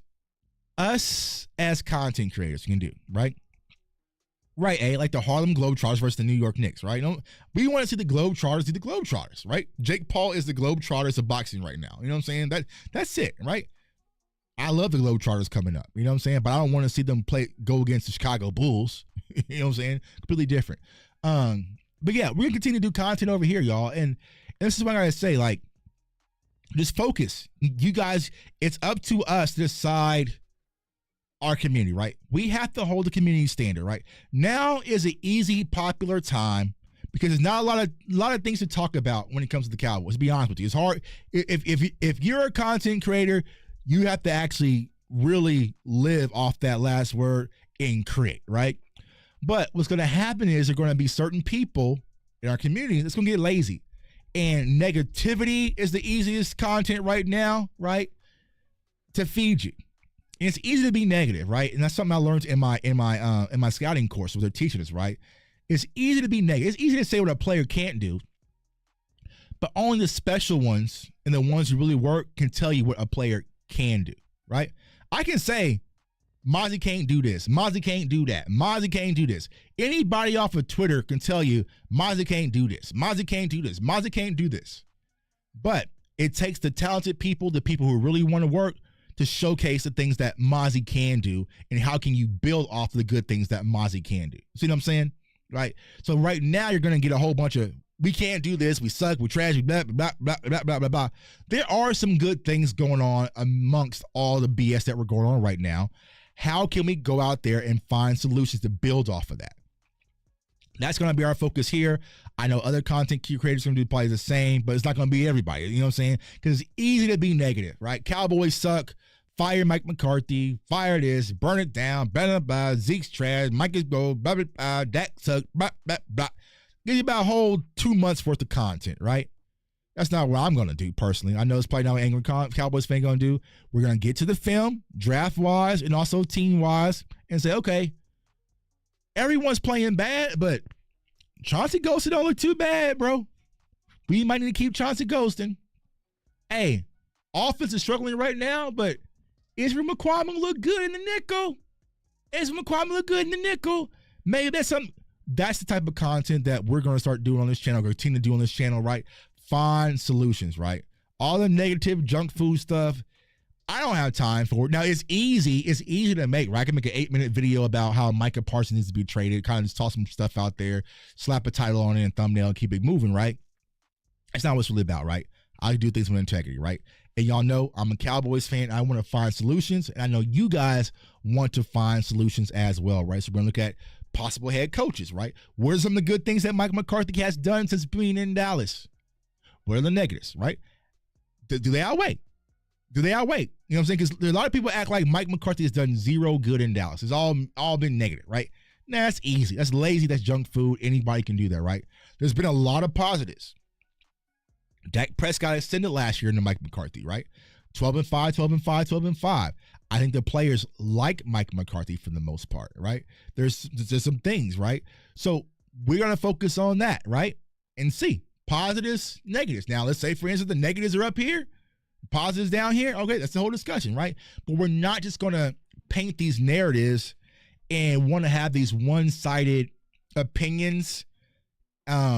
us as content creators can do, right? Right, like the Harlem Globetrotters versus the New York Knicks, right? We want to see the Globetrotters do the Globetrotters, right? Jake Paul is the Globetrotters of boxing right now. You know what I'm saying? That's it, right? I love the Globetrotters coming up, you know what I'm saying? But I don't want to see them go against the Chicago Bulls. You know what I'm saying? Completely different. But yeah, we're gonna continue to do content over here, y'all. And this is what I gotta say, like, just focus. You guys, it's up to us to decide our community, right? We have to hold the community standard, right? Now is an easy, popular time because there's not a lot of things to talk about when it comes to the Cowboys. To be honest with you, it's hard. If you're a content creator, you have to actually really live off that last word and create, right? But what's going to happen is there are going to be certain people in our community that's going to get lazy, and negativity is the easiest content right now, right? To feed you. And it's easy to be negative, right? And that's something I learned in my scouting course where they're teaching us, right? It's easy to be negative. It's easy to say what a player can't do, but only the special ones and the ones who really work can tell you what a player can do, right? I can say, Mozzie can't do this. Mozzie can't do that. Mozzie can't do this. Anybody off of Twitter can tell you, Mozzie can't do this. Mozzie can't do this. Mozzie can't do this. But it takes the talented people, the people who really want to work, to showcase the things that Mozzie can do and how can you build off the good things that Mozzie can do. See what I'm saying? Right? So right now you're going to get a whole bunch of, we can't do this, we suck, we're trash, blah, blah, blah, blah, blah, blah, blah. There are some good things going on amongst all the BS that we're going on right now. How can we go out there and find solutions to build off of that? That's going to be our focus here. I know other content creators are going to do probably the same, but it's not going to be everybody. You know what I'm saying? Because it's easy to be negative, right? Cowboys suck. Fire Mike McCarthy. Fire this. Burn it down. Blah, blah, blah. Zeke's trash. Mike is gold. Blah, blah, blah. Dak sucks. Blah, blah, blah. Give you about a whole 2 months worth of content, right? That's not what I'm going to do personally. I know it's probably not what angry Cowboys fan going to do. We're going to get to the film, draft-wise and also team-wise, and say, okay, everyone's playing bad, but Chauncey Golston don't look too bad, bro. We might need to keep Chauncey Golston. Hey, offense is struggling right now, but Israel McQuarrie look good in the nickel. Israel McQuarrie look good in the nickel. Maybe that's something. That's the type of content that we're going to start doing on this channel, or continue to do on this channel, right? Find solutions, right? All the negative junk food stuff, I don't have time for it. Now, it's easy to make, right? I can make an 8-minute video about how Micah Parsons needs to be traded, kind of just toss some stuff out there, slap a title on it and thumbnail and keep it moving, right? That's not what it's really about, right? I do things with integrity, right? And y'all know I'm a Cowboys fan. I want to find solutions, and I know you guys want to find solutions as well, right? So we're going to look at possible head coaches, right? What are some of the good things that Mike McCarthy has done since being in Dallas? What are the negatives, right? Do they outweigh? Do they outweigh? You know what I'm saying? Because a lot of people act like Mike McCarthy has done zero good in Dallas. It's all been negative, right? Nah, that's easy. That's lazy. That's junk food. Anybody can do that, right? There's been a lot of positives. Dak Prescott extended last year into Mike McCarthy, right? 12-5, 12-5, 12-5. I think the players like Mike McCarthy for the most part, right? There's some things, right? So we're going to focus on that, right? And see positives, negatives. Now, let's say, for instance, the negatives are up here, positives down here. Okay, that's the whole discussion, right? But we're not just going to paint these narratives and want to have these one-sided opinions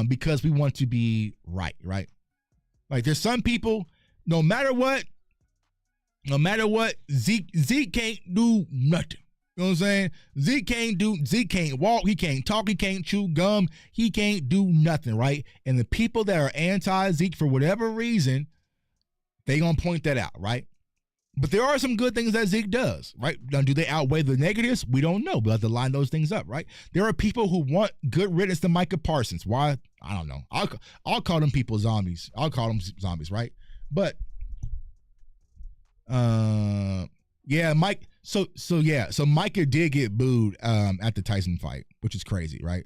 because we want to be right, right? Like, there's some people, no matter what, Zeke can't do nothing. You know what I'm saying? Zeke can't walk, he can't talk, he can't chew gum, he can't do nothing, right? And the people that are anti-Zeke for whatever reason, they gonna point that out, right? But there are some good things that Zeke does, right? Now, do they outweigh the negatives? We don't know. We'll have to line those things up, right? There are people who want good riddance to Micah Parsons. Why? I don't know. I'll call them people zombies. I'll call them zombies, right? But yeah, Mike. So Micah did get booed at the Tyson fight, which is crazy, right?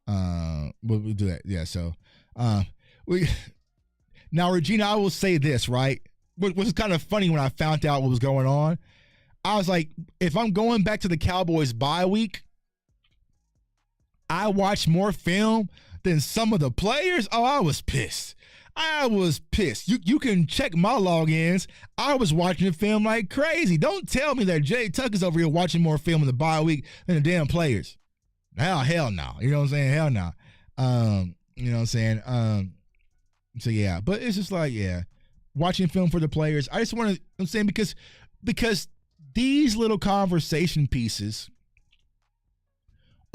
We'll do that. Yeah. So now, Regina, I will say this, right? Which was kind of funny when I found out what was going on. I was like, if I'm going back to the Cowboys bye week, I watched more film than some of the players. Oh, I was pissed. You can check my logins. I was watching the film like crazy. Don't tell me that Jay Tucker's over here watching more film in the bye week than the damn players. Hell no. You know what I'm saying? Hell no. You know what I'm saying? So yeah, but it's just like, yeah, watching film for the players. I just want to, I'm saying, because these little conversation pieces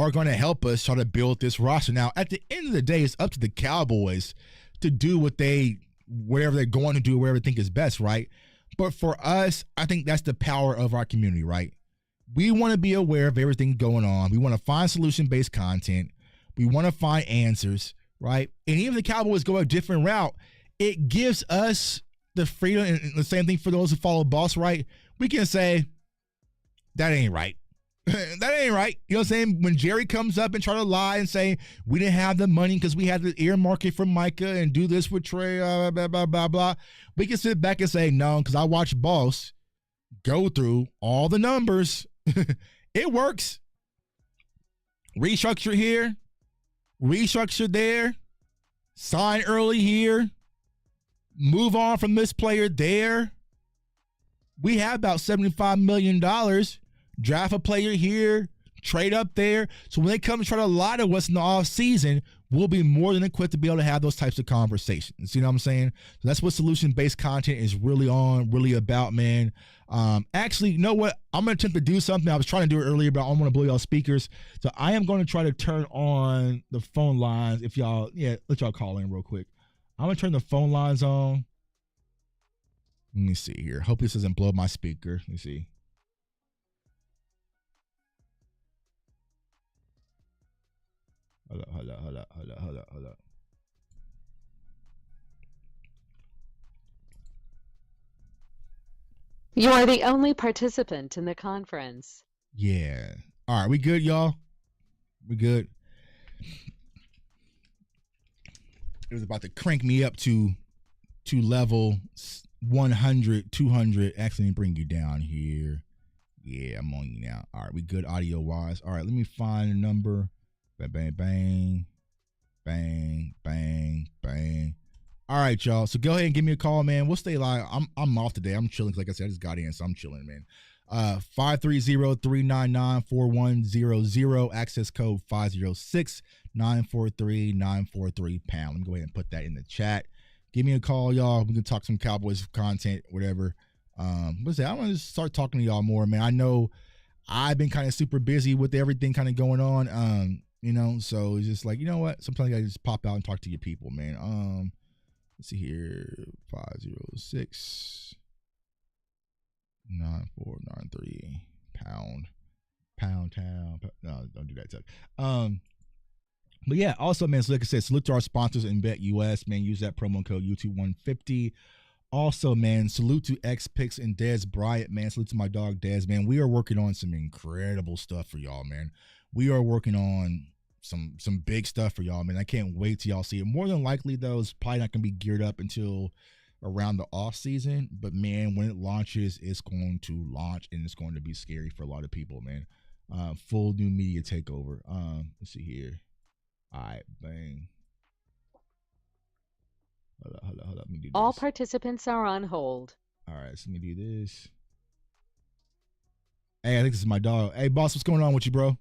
are going to help us try to build this roster. Now, at the end of the day, it's up to the Cowboys to do whatever they're going to do, whatever they think is best, right? But for us, I think that's the power of our community, right? We want to be aware of everything going on. We want to find solution-based content. We want to find answers, right? And even if the Cowboys go a different route, it gives us the freedom, and the same thing for those who follow Boss, right? We can say, that ain't right. That ain't right. You know what I'm saying? When Jerry comes up and try to lie and say, we didn't have the money because we had to earmark it for Micah and do this with Trey, blah, blah, blah, blah. We can sit back and say, no, because I watched Boss go through all the numbers. It works. Restructure here, restructure there, sign early here, move on from this player there. We have about $75 million. Draft a player here, trade up there. So when they come and try to lie to us in the off season, we'll be more than equipped to be able to have those types of conversations. You know what I'm saying? So that's what solution-based content is really about, man. Actually, you know what? I'm going to attempt to do something. I was trying to do it earlier, but I don't want to blow y'all speakers. So I am going to try to turn on the phone lines. If y'all, let y'all call in real quick. I'm going to turn the phone lines on. Let me see here. Hope this doesn't blow my speaker. Let me see. Hold up. You are the only participant in the conference. Yeah. All right, we good, y'all? We good? It was about to crank me up to level 100, 200. Actually, bring you down here. Yeah, I'm on you now. All right, we good audio-wise. All right, let me find a number. Bang, bang, bang, bang, bang, bang. All right, y'all. So go ahead and give me a call, man. We'll stay live. I'm off today. I'm chilling. Like I said, I just got in, so I'm chilling, man. 530-399-4100. Access code 506-943-943 pound. Let me go ahead and put that in the chat. Give me a call, y'all. We can talk some Cowboys content, whatever. What's that? I want to start talking to y'all more, man. I know I've been kind of super busy with everything kind of going on. So it's just like, you know what? Sometimes I just pop out and talk to your people, man. Let's see here. 506-9493 pound town. No, don't do that. But yeah, also, man, so like I said, salute to our sponsors in Bet US, man. Use that promo code U2150. Also, man, salute to X-Pix and Dez Bryant, man. Salute to my dog, Dez, man. We are working on some incredible stuff for y'all, man. We are working on some big stuff for y'all, man. I can't wait till y'all see it. More than likely, though, it's probably not going to be geared up until around the off season. But, man, when it launches, it's going to launch, and it's going to be scary for a lot of people, man. Full new media takeover. Let's see here. All right, bang. Hold up. Let me do this. All participants are on hold. All right, so let me do this. Hey, I think this is my dog. Hey, boss, what's going on with you, bro?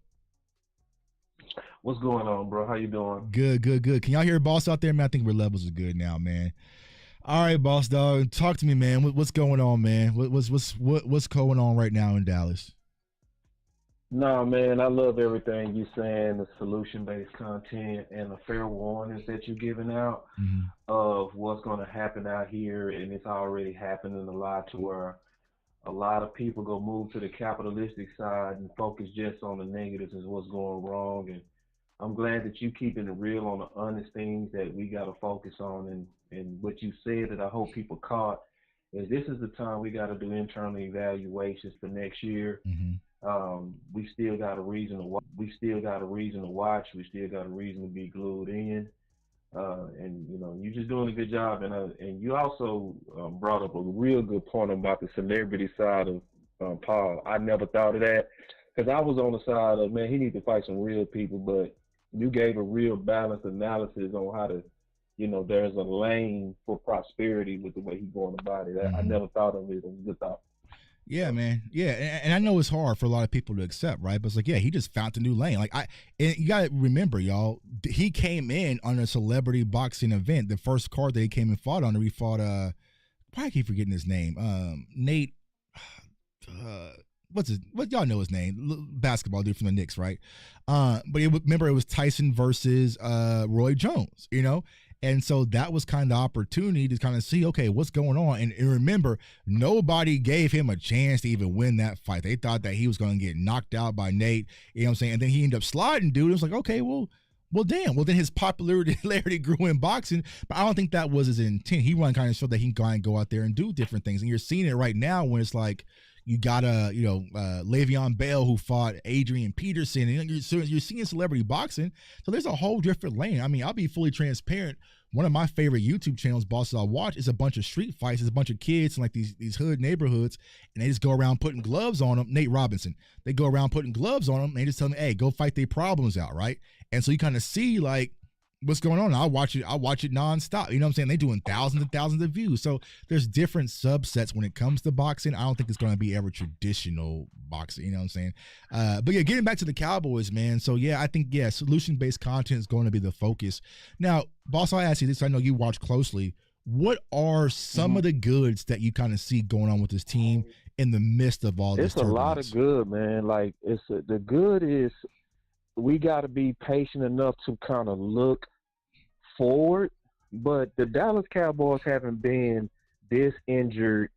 What's going on, bro? How you doing? Good. Can y'all hear boss out there, man? I think our levels are good now, man. All right, boss dog, talk to me, man. What's going on, man? What's going on right now in Dallas? Nah, man, I love everything you saying, the solution-based content and the fair warnings that you're giving out of what's going to happen out here, and it's already happening a lot to where a lot of people go move to the capitalistic side and focus just on the negatives and what's going wrong. And I'm glad that you keeping it real on the honest things that we got to focus on. And what you said that I hope people caught is this is the time we got to do internal evaluations for next year. We still got a reason to watch. We still got a reason to be glued in. And you're just doing a good job. And you also brought up a real good point about the celebrity side of Paul. I never thought of that because I was on the side of, man, he needs to fight some real people. But you gave a real balanced analysis on how to, there's a lane for prosperity with the way he's going about it. I never thought of it as a good thought. Yeah, man. Yeah, and I know it's hard for a lot of people to accept, right? But it's like, yeah, he just found a new lane. And you got to remember, y'all, he came in on a celebrity boxing event. The first card that he came and fought on, he fought, I keep forgetting his name. Nate, what y'all know his name? Basketball dude from the Knicks, right? But remember, it was Tyson versus Roy Jones, And so that was kind of the opportunity to kind of see, okay, what's going on. And remember, nobody gave him a chance to even win that fight. They thought that he was going to get knocked out by Nate, you know what I'm saying? And then he ended up sliding, dude. It was like, okay, well, damn. Well, then his popularity grew in boxing, but I don't think that was his intent. He wanted to kind of show that he can go out there and do different things. And you're seeing it right now when it's like you got Le'Veon Bell who fought Adrian Peterson, and you're seeing celebrity boxing. So there's a whole different lane. I mean, I'll be fully transparent. One of my favorite YouTube channels, bosses I watch, is a bunch of street fights. It's a bunch of kids in like these hood neighborhoods, and they just go around putting gloves on them. Nate Robinson. They go around putting gloves on them, and they just tell them, hey, go fight their problems out, right? And so you kind of see like what's going on. I watch it nonstop. You know what I'm saying? They're doing thousands and thousands of views. So there's different subsets when it comes to boxing. I don't think it's going to be ever traditional boxing. You know what I'm saying? But yeah, getting back to the Cowboys, man. So yeah, I think, yeah, solution-based content is going to be the focus. Now, boss, I'll ask you this. I know you watch closely. What are some of the goods that you kind of see going on with this team in the midst of all this turbulence? It's a lot of good, man. Like the good is, we got to be patient enough to kind of look forward. But the Dallas Cowboys haven't been this injured.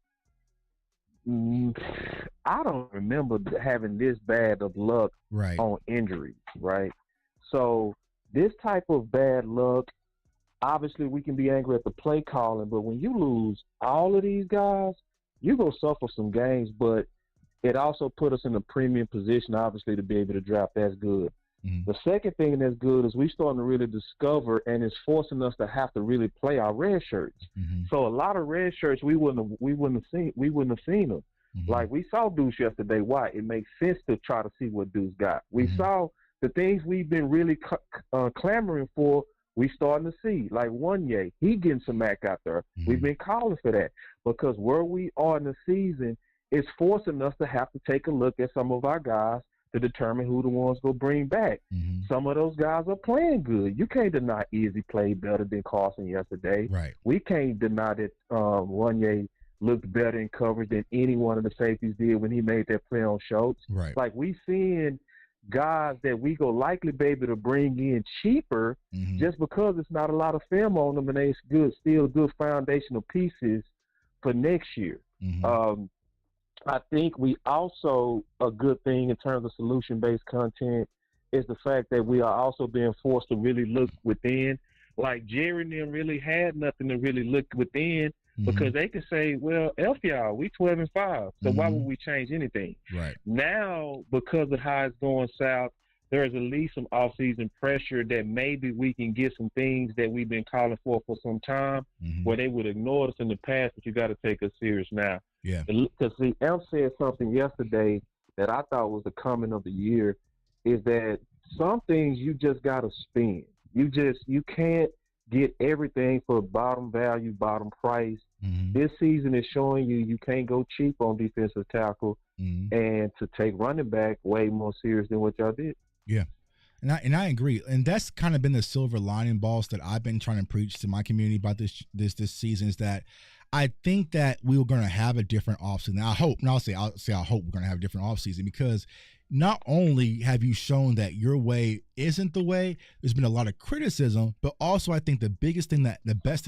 I don't remember having this bad of luck on injuries, right? So this type of bad luck, obviously we can be angry at the play calling, but when you lose all of these guys, you're going to suffer some games, but it also put us in a premium position, obviously, to be able to draft. That's good. The second thing that's good is we starting to really discover, and it's forcing us to have to really play our red shirts. So a lot of red shirts we wouldn't have seen them. Like we saw Deuce yesterday. Why? It makes sense to try to see what Deuce got. We saw the things we've been really clamoring for. We starting to see, like Wanye, he getting some act out there. We've been calling for that because where we are in the season is forcing us to have to take a look at some of our guys to determine who the ones go bring back. Some of those guys are playing good. You can't deny Izzy played better than Carson yesterday. We can't deny that Wanye looked better in coverage than any one of the safeties did when he made that play on Schultz. Like we seeing guys that we go likely be able to bring in cheaper just because it's not a lot of film on them, and they still good foundational pieces for next year. I think we also, a good thing in terms of solution-based content is the fact that we are also being forced to really look within. Like Jerry and them really had nothing to really look within because they could say, well, F y'all, we 12-5, so why would we change anything? Now, because of how it's going south, there is at least some off-season pressure that maybe we can get some things that we've been calling for some time where they would ignore us in the past, but you got to take us serious now. Because see, Elf said something yesterday that I thought was the comment of the year, is that some things you just got to spend. You can't get everything for bottom value, bottom price. This season is showing you can't go cheap on defensive tackle and to take running back way more serious than what y'all did. Yeah. And I agree. And that's kind of been the silver lining, boss, that I've been trying to preach to my community about this season, is that I think that we were going to have a different offseason. I hope, and I'll say I hope we're going to have a different offseason, because not only have you shown that your way isn't the way, there's been a lot of criticism, but also I think the best thing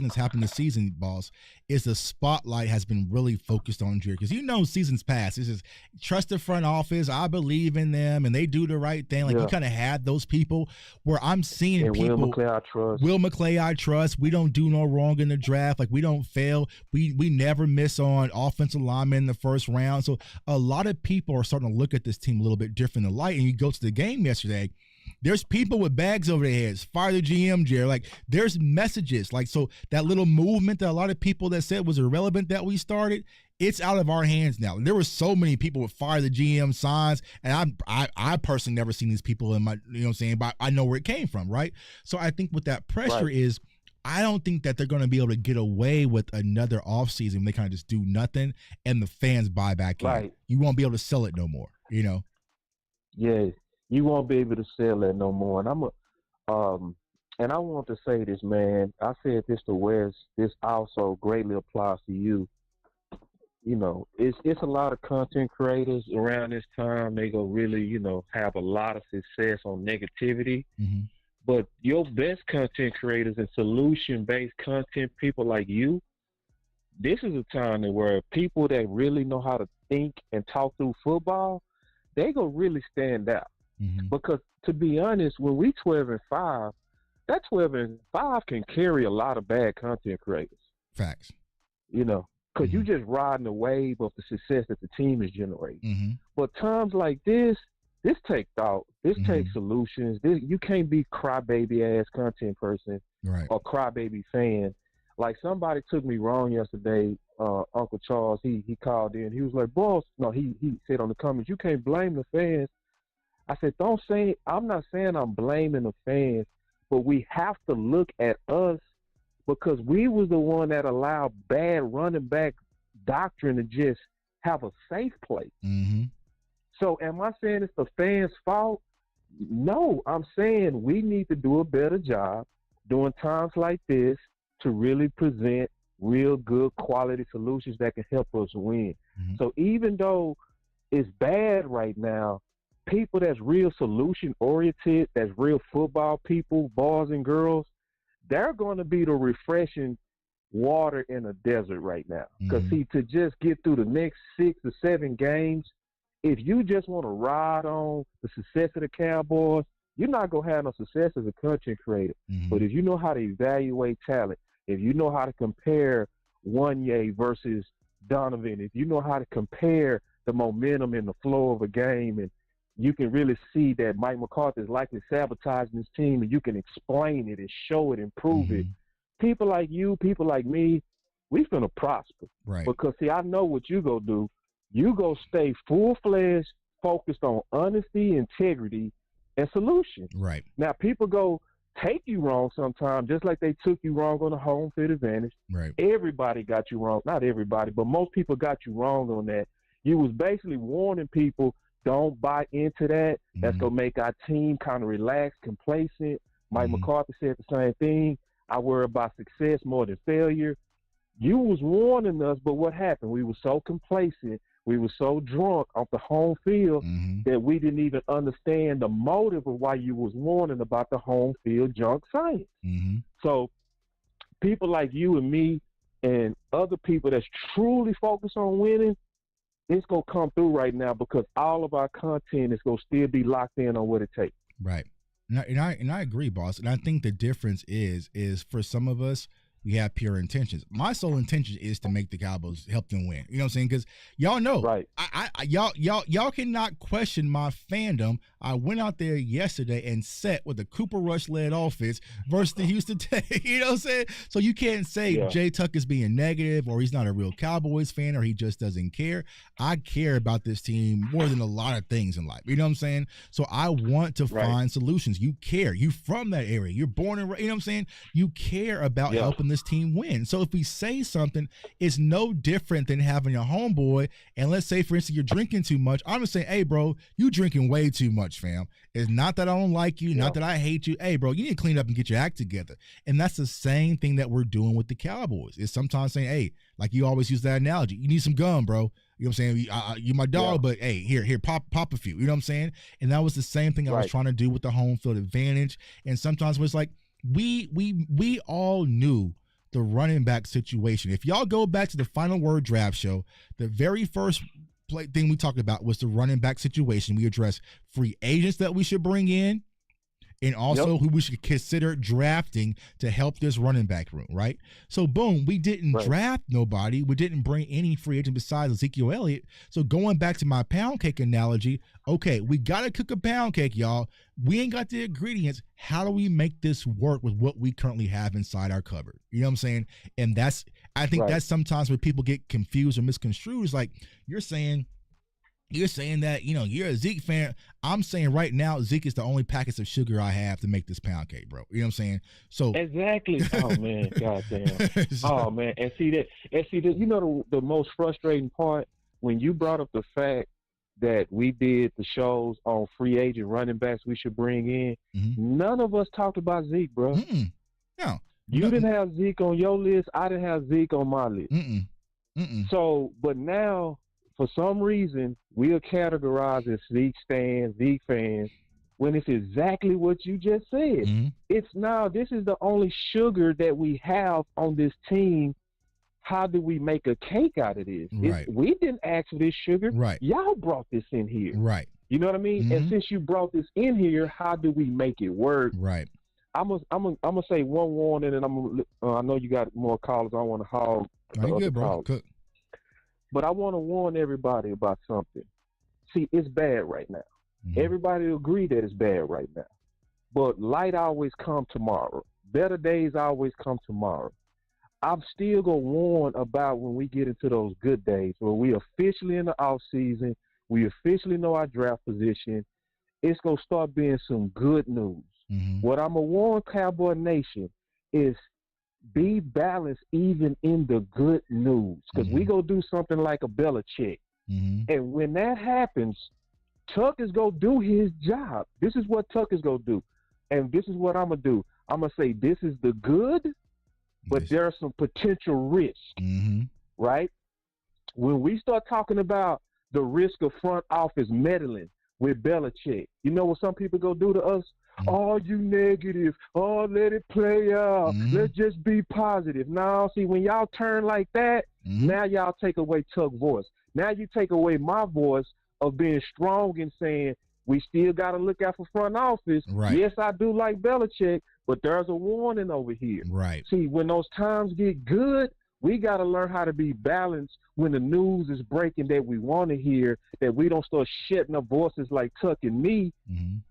that's happened this season, boss, is the spotlight has been really focused on Jerry. Because seasons past, this is trust the front office, I believe in them, and they do the right thing. Like you kind of had those people where I'm seeing people. Will McClay, I trust. Will McClay, I trust. We don't do no wrong in the draft. Like we don't fail. We never miss on offensive linemen in the first round. So a lot of people are starting to look at this team a little bit different in light. And you go to the game yesterday, there's people with bags over their heads. Fire the GM, Jerry. Like there's messages. Like, so that little movement that a lot of people that said was irrelevant that we started, it's out of our hands now. There were so many people with fire the GM signs, and I personally never seen these people in my, you know what I'm saying, but I know where it came from, right? So I think with that pressure is, I don't think that they're going to be able to get away with another offseason when they kind of just do nothing and the fans buy back in. You won't be able to sell it no more, you know? Yeah, you won't be able to sell that no more. And and I want to say this, man. I said this to Wes. This also greatly applies to you. You know, it's a lot of content creators around this time. They go really, have a lot of success on negativity. But your best content creators and solution-based content people like you, this is a time where people that really know how to think and talk through football, they gonna really stand out. Mm-hmm. Because to be honest, when we 12-5, that 12-5 can carry a lot of bad content creators. Facts. You know, because Mm-hmm. you just riding the wave of the success that the team is generating. Mm-hmm. But times like this take thought. This Mm-hmm. takes solutions. You can't be crybaby ass content person Right. or crybaby fan. Like somebody took me wrong yesterday. Uncle Charles, he called in. He was like, "Boss," no, he said on the comments, "You can't blame the fans." I said, "Don't say." I'm not saying I'm blaming the fans, but we have to look at us because we was the one that allowed bad running back doctrine to just have a safe place. Mm-hmm. So am I saying it's the fans' fault? No, I'm saying we need to do a better job during times like this to really present real good quality solutions that can help us win. Mm-hmm. So even though it's bad right now, people that's real solution oriented, that's real football people, boys and girls, they're going to be the refreshing water in a desert right now. Because Mm-hmm. see, to just get through the next 6 or 7 games, if you just want to ride on the success of the Cowboys, you're not going to have no success as a content creator. Mm-hmm. But if you know how to evaluate talent, if you know how to compare Wanye versus Donovan, if you know how to compare the momentum and the flow of a game, and you can really see that Mike McCarthy is likely sabotaging his team, and you can explain it and show it and prove Mm-hmm. it. People like you, people like me, we finna prosper. Right. Because, see, I know what you go do. You go stay full-fledged, focused on honesty, integrity, and solution. Right. Now, people go take you wrong sometimes, just like they took you wrong on the home field advantage. Right. Everybody got you wrong. Not everybody, but most people got you wrong on that. You was basically warning people, don't buy into that. That's Mm-hmm. going to make our team kind of relaxed, complacent. Mike Mm-hmm. McCarthy said the same thing. I worry about success more than failure. You was warning us, but what happened? We were so complacent. We were so drunk off the home field Mm-hmm. that we didn't even understand the motive of why you was warning about the home field junk science. Mm-hmm. So people like you and me and other people that's truly focused on winning, it's going to come through right now because all of our content is going to still be locked in on what it takes. Right. And I agree, boss. And I think the difference is for some of us, we have pure intentions. My sole intention is to make the Cowboys, help them win. You know what I'm saying? Because y'all know, Right. y'all cannot question my fandom. I went out there yesterday and set with the Cooper Rush led offense versus the Houston Texans. You know what I'm saying? So you can't say Jay Tuck is being negative or he's not a real Cowboys fan or he just doesn't care. I care about this team more than a lot of things in life. You know what I'm saying? So I want to find solutions. You care. You from that area. You're born and you know what I'm saying? You care about helping this team win. So if we say something, it's no different than having a homeboy and let's say, for instance, you're drinking too much. I'm just saying, hey, bro, you drinking way too much, fam. It's not that I don't like you, not that I hate you. Hey, bro, you need to clean up and get your act together. And that's the same thing that we're doing with the Cowboys. It's sometimes saying, hey, like you always use that analogy, you need some gum, bro. You know what I'm saying? You're my dog, but hey, here, pop a few. You know what I'm saying? And that was the same thing I was trying to do with the home field advantage. And sometimes it's like we all knew the running back situation. If y'all go back to the Final Word draft show, the very first thing we talked about was the running back situation. We addressed free agents that we should bring in and also who we should consider drafting to help this running back room, right? So, boom, we didn't draft nobody. We didn't bring any free agent besides Ezekiel Elliott. So, going back to my pound cake analogy, okay, we got to cook a pound cake, y'all. We ain't got the ingredients. How do we make this work with what we currently have inside our cupboard? You know what I'm saying? And I think that's sometimes where people get confused or misconstrued. It's like you're saying that, you know, you're a Zeke fan. I'm saying right now, Zeke is the only package of sugar I have to make this pound cake, bro. You know what I'm saying? So exactly. Oh man, goddamn. Oh man, and see that. You know the most frustrating part when you brought up the fact that we did the shows on free agent running backs we should bring in. Mm-hmm. None of us talked about Zeke, bro. No. You didn't have Zeke on your list. I didn't have Zeke on my list. So, but now, for some reason, we are categorized as Zeke stands, Zeke fans, when it's exactly what you just said. Mm-hmm. It's now, this is the only sugar that we have on this team. How do we make a cake out of this? Right. We didn't ask for this sugar. Right. Y'all brought this in here. Right. You know what I mean? Mm-hmm. And since you brought this in here, how do we make it work? Right. I'm gonna say one warning, and I know you got more callers. I don't want to hog. You good, bro? Cook. But I want to warn everybody about something. See, it's bad right now. Mm-hmm. Everybody agree that it's bad right now. But light always come tomorrow. Better days always come tomorrow. I'm still going to warn about when we get into those good days where we officially in the off season, we officially know our draft position. It's going to start being some good news. Mm-hmm. What I'm going to warn Cowboy Nation is be balanced even in the good news, because we go do something like a Belichick. Mm-hmm. And when that happens, Tuck is going to do his job. This is what Tuck is going to do. And this is what I'm going to do. I'm going to say this is the good, but there are some potential risks, right? When we start talking about the risk of front office meddling with Belichick, you know what some people go do to us? Oh, you negative. Oh, let it play out. Let's just be positive. Now, see, when y'all turn like that, now y'all take away Tuck's voice. Now you take away my voice of being strong and saying we still got to look out for front office. Right. Yes, I do like Belichick, but there's a warning over here. Right. See, when those times get good, we got to learn how to be balanced when the news is breaking that we want to hear, that we don't start shutting up voices like Tuck and me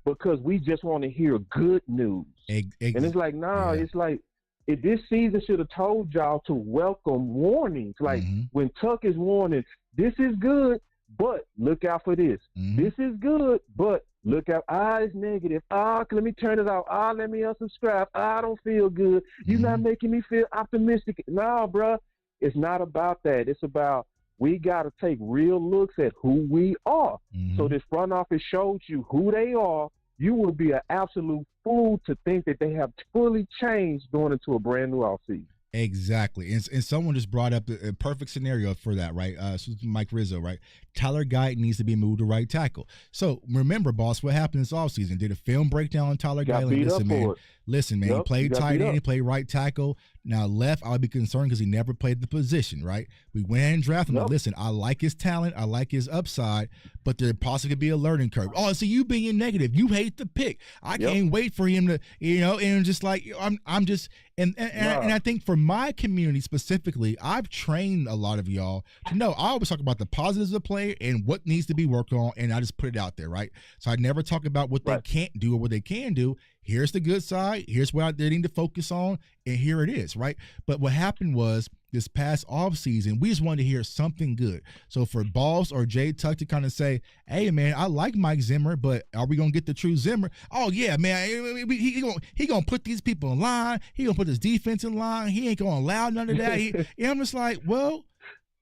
because we just want to hear good news. And it's like, it's like, if this season should have told y'all to welcome warnings. Like when Tuck is warning, this is good, but look out for this. This is good, but look out. It's negative. Let me turn it off. Let me unsubscribe. I don't feel good. You're not making me feel optimistic. No, bruh. It's not about that. It's about we got to take real looks at who we are. So this front office shows you who they are. You will be an absolute fool to think that they have fully changed going into a brand new offseason. Exactly. And someone just brought up a perfect scenario for that, right? Mike Rizzo, right? Tyler Guyton needs to be moved to right tackle. So remember, boss, what happened this offseason? Did a film breakdown on Tyler Guyton? Listen, man, he played tight end, he played right tackle. Now left, I would be concerned because he never played the position, right? We went and drafted him. Listen, I like his talent, I like his upside, but there possibly could be a learning curve. Oh, so you being negative, you hate the pick. I can't wait for him to, and just like I'm just and I think for my community specifically, I've trained a lot of y'all to know I always talk about the positives of the player and what needs to be worked on, and I just put it out there, right? So I never talk about what they can't do or what they can do. Here's the good side. Here's what they need to focus on, and here it is, right? But what happened was this past offseason, we just wanted to hear something good. So for Boss or Jay Tuck to kind of say, hey, man, I like Mike Zimmer, but are we going to get the true Zimmer? Oh, yeah, man, he gonna put these people in line. He going to put his defense in line. He ain't going to allow none of that. And I'm just like, well,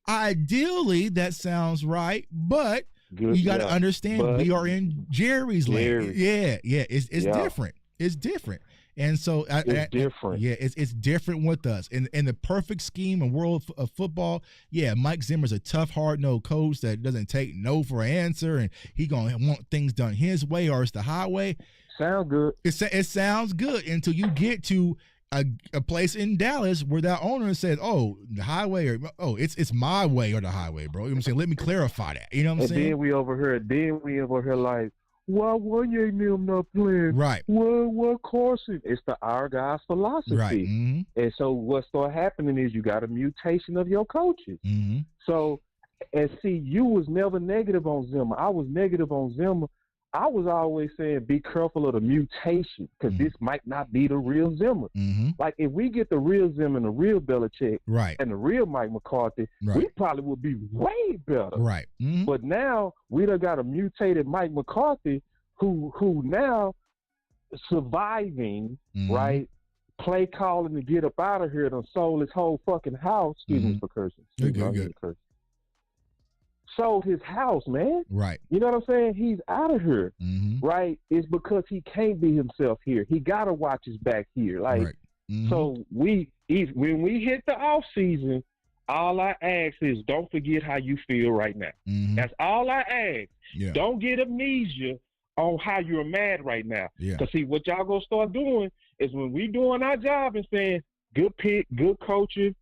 ideally that sounds right, but you got to understand we are in Jerry's lane. Yeah, it's different. It's different. And so it's different. It's different with us. In the perfect scheme and world of football, Mike Zimmer's a tough, hard-nosed coach that doesn't take no for an answer, and he going to want things done his way or it's the highway. Sound good. It sounds good until you get to a place in Dallas where that owner says, oh, the highway, or it's my way or the highway, bro. You know what I'm saying? Let me clarify that. You know what I'm saying? And then we over here like, well, you ain't them not playing? Right. Well, Carson? It's our guy's philosophy. Right. And so what started happening is you got a mutation of your coaches. So, and see, you was never negative on Zimmer. I was negative on Zimmer. I was always saying be careful of the mutation because this might not be the real Zimmer. Like if we get the real Zimmer and the real Belichick and the real Mike McCarthy, we probably would be way better. Right. But now we done got a mutated Mike McCarthy who now surviving, right? Play calling to get up out of here and sold his whole fucking house. Excuse me for cursing. Good. Sold his house, man. Right. You know what I'm saying? He's out of here. Right? It's because he can't be himself here. He gotta watch his back here. Like so when we hit the off season, all I ask is don't forget how you feel right now. That's all I ask. Don't get amnesia on how you're mad right now. Yeah. Because see, what y'all gonna start doing is when we doing our job and saying good pick, good coaching,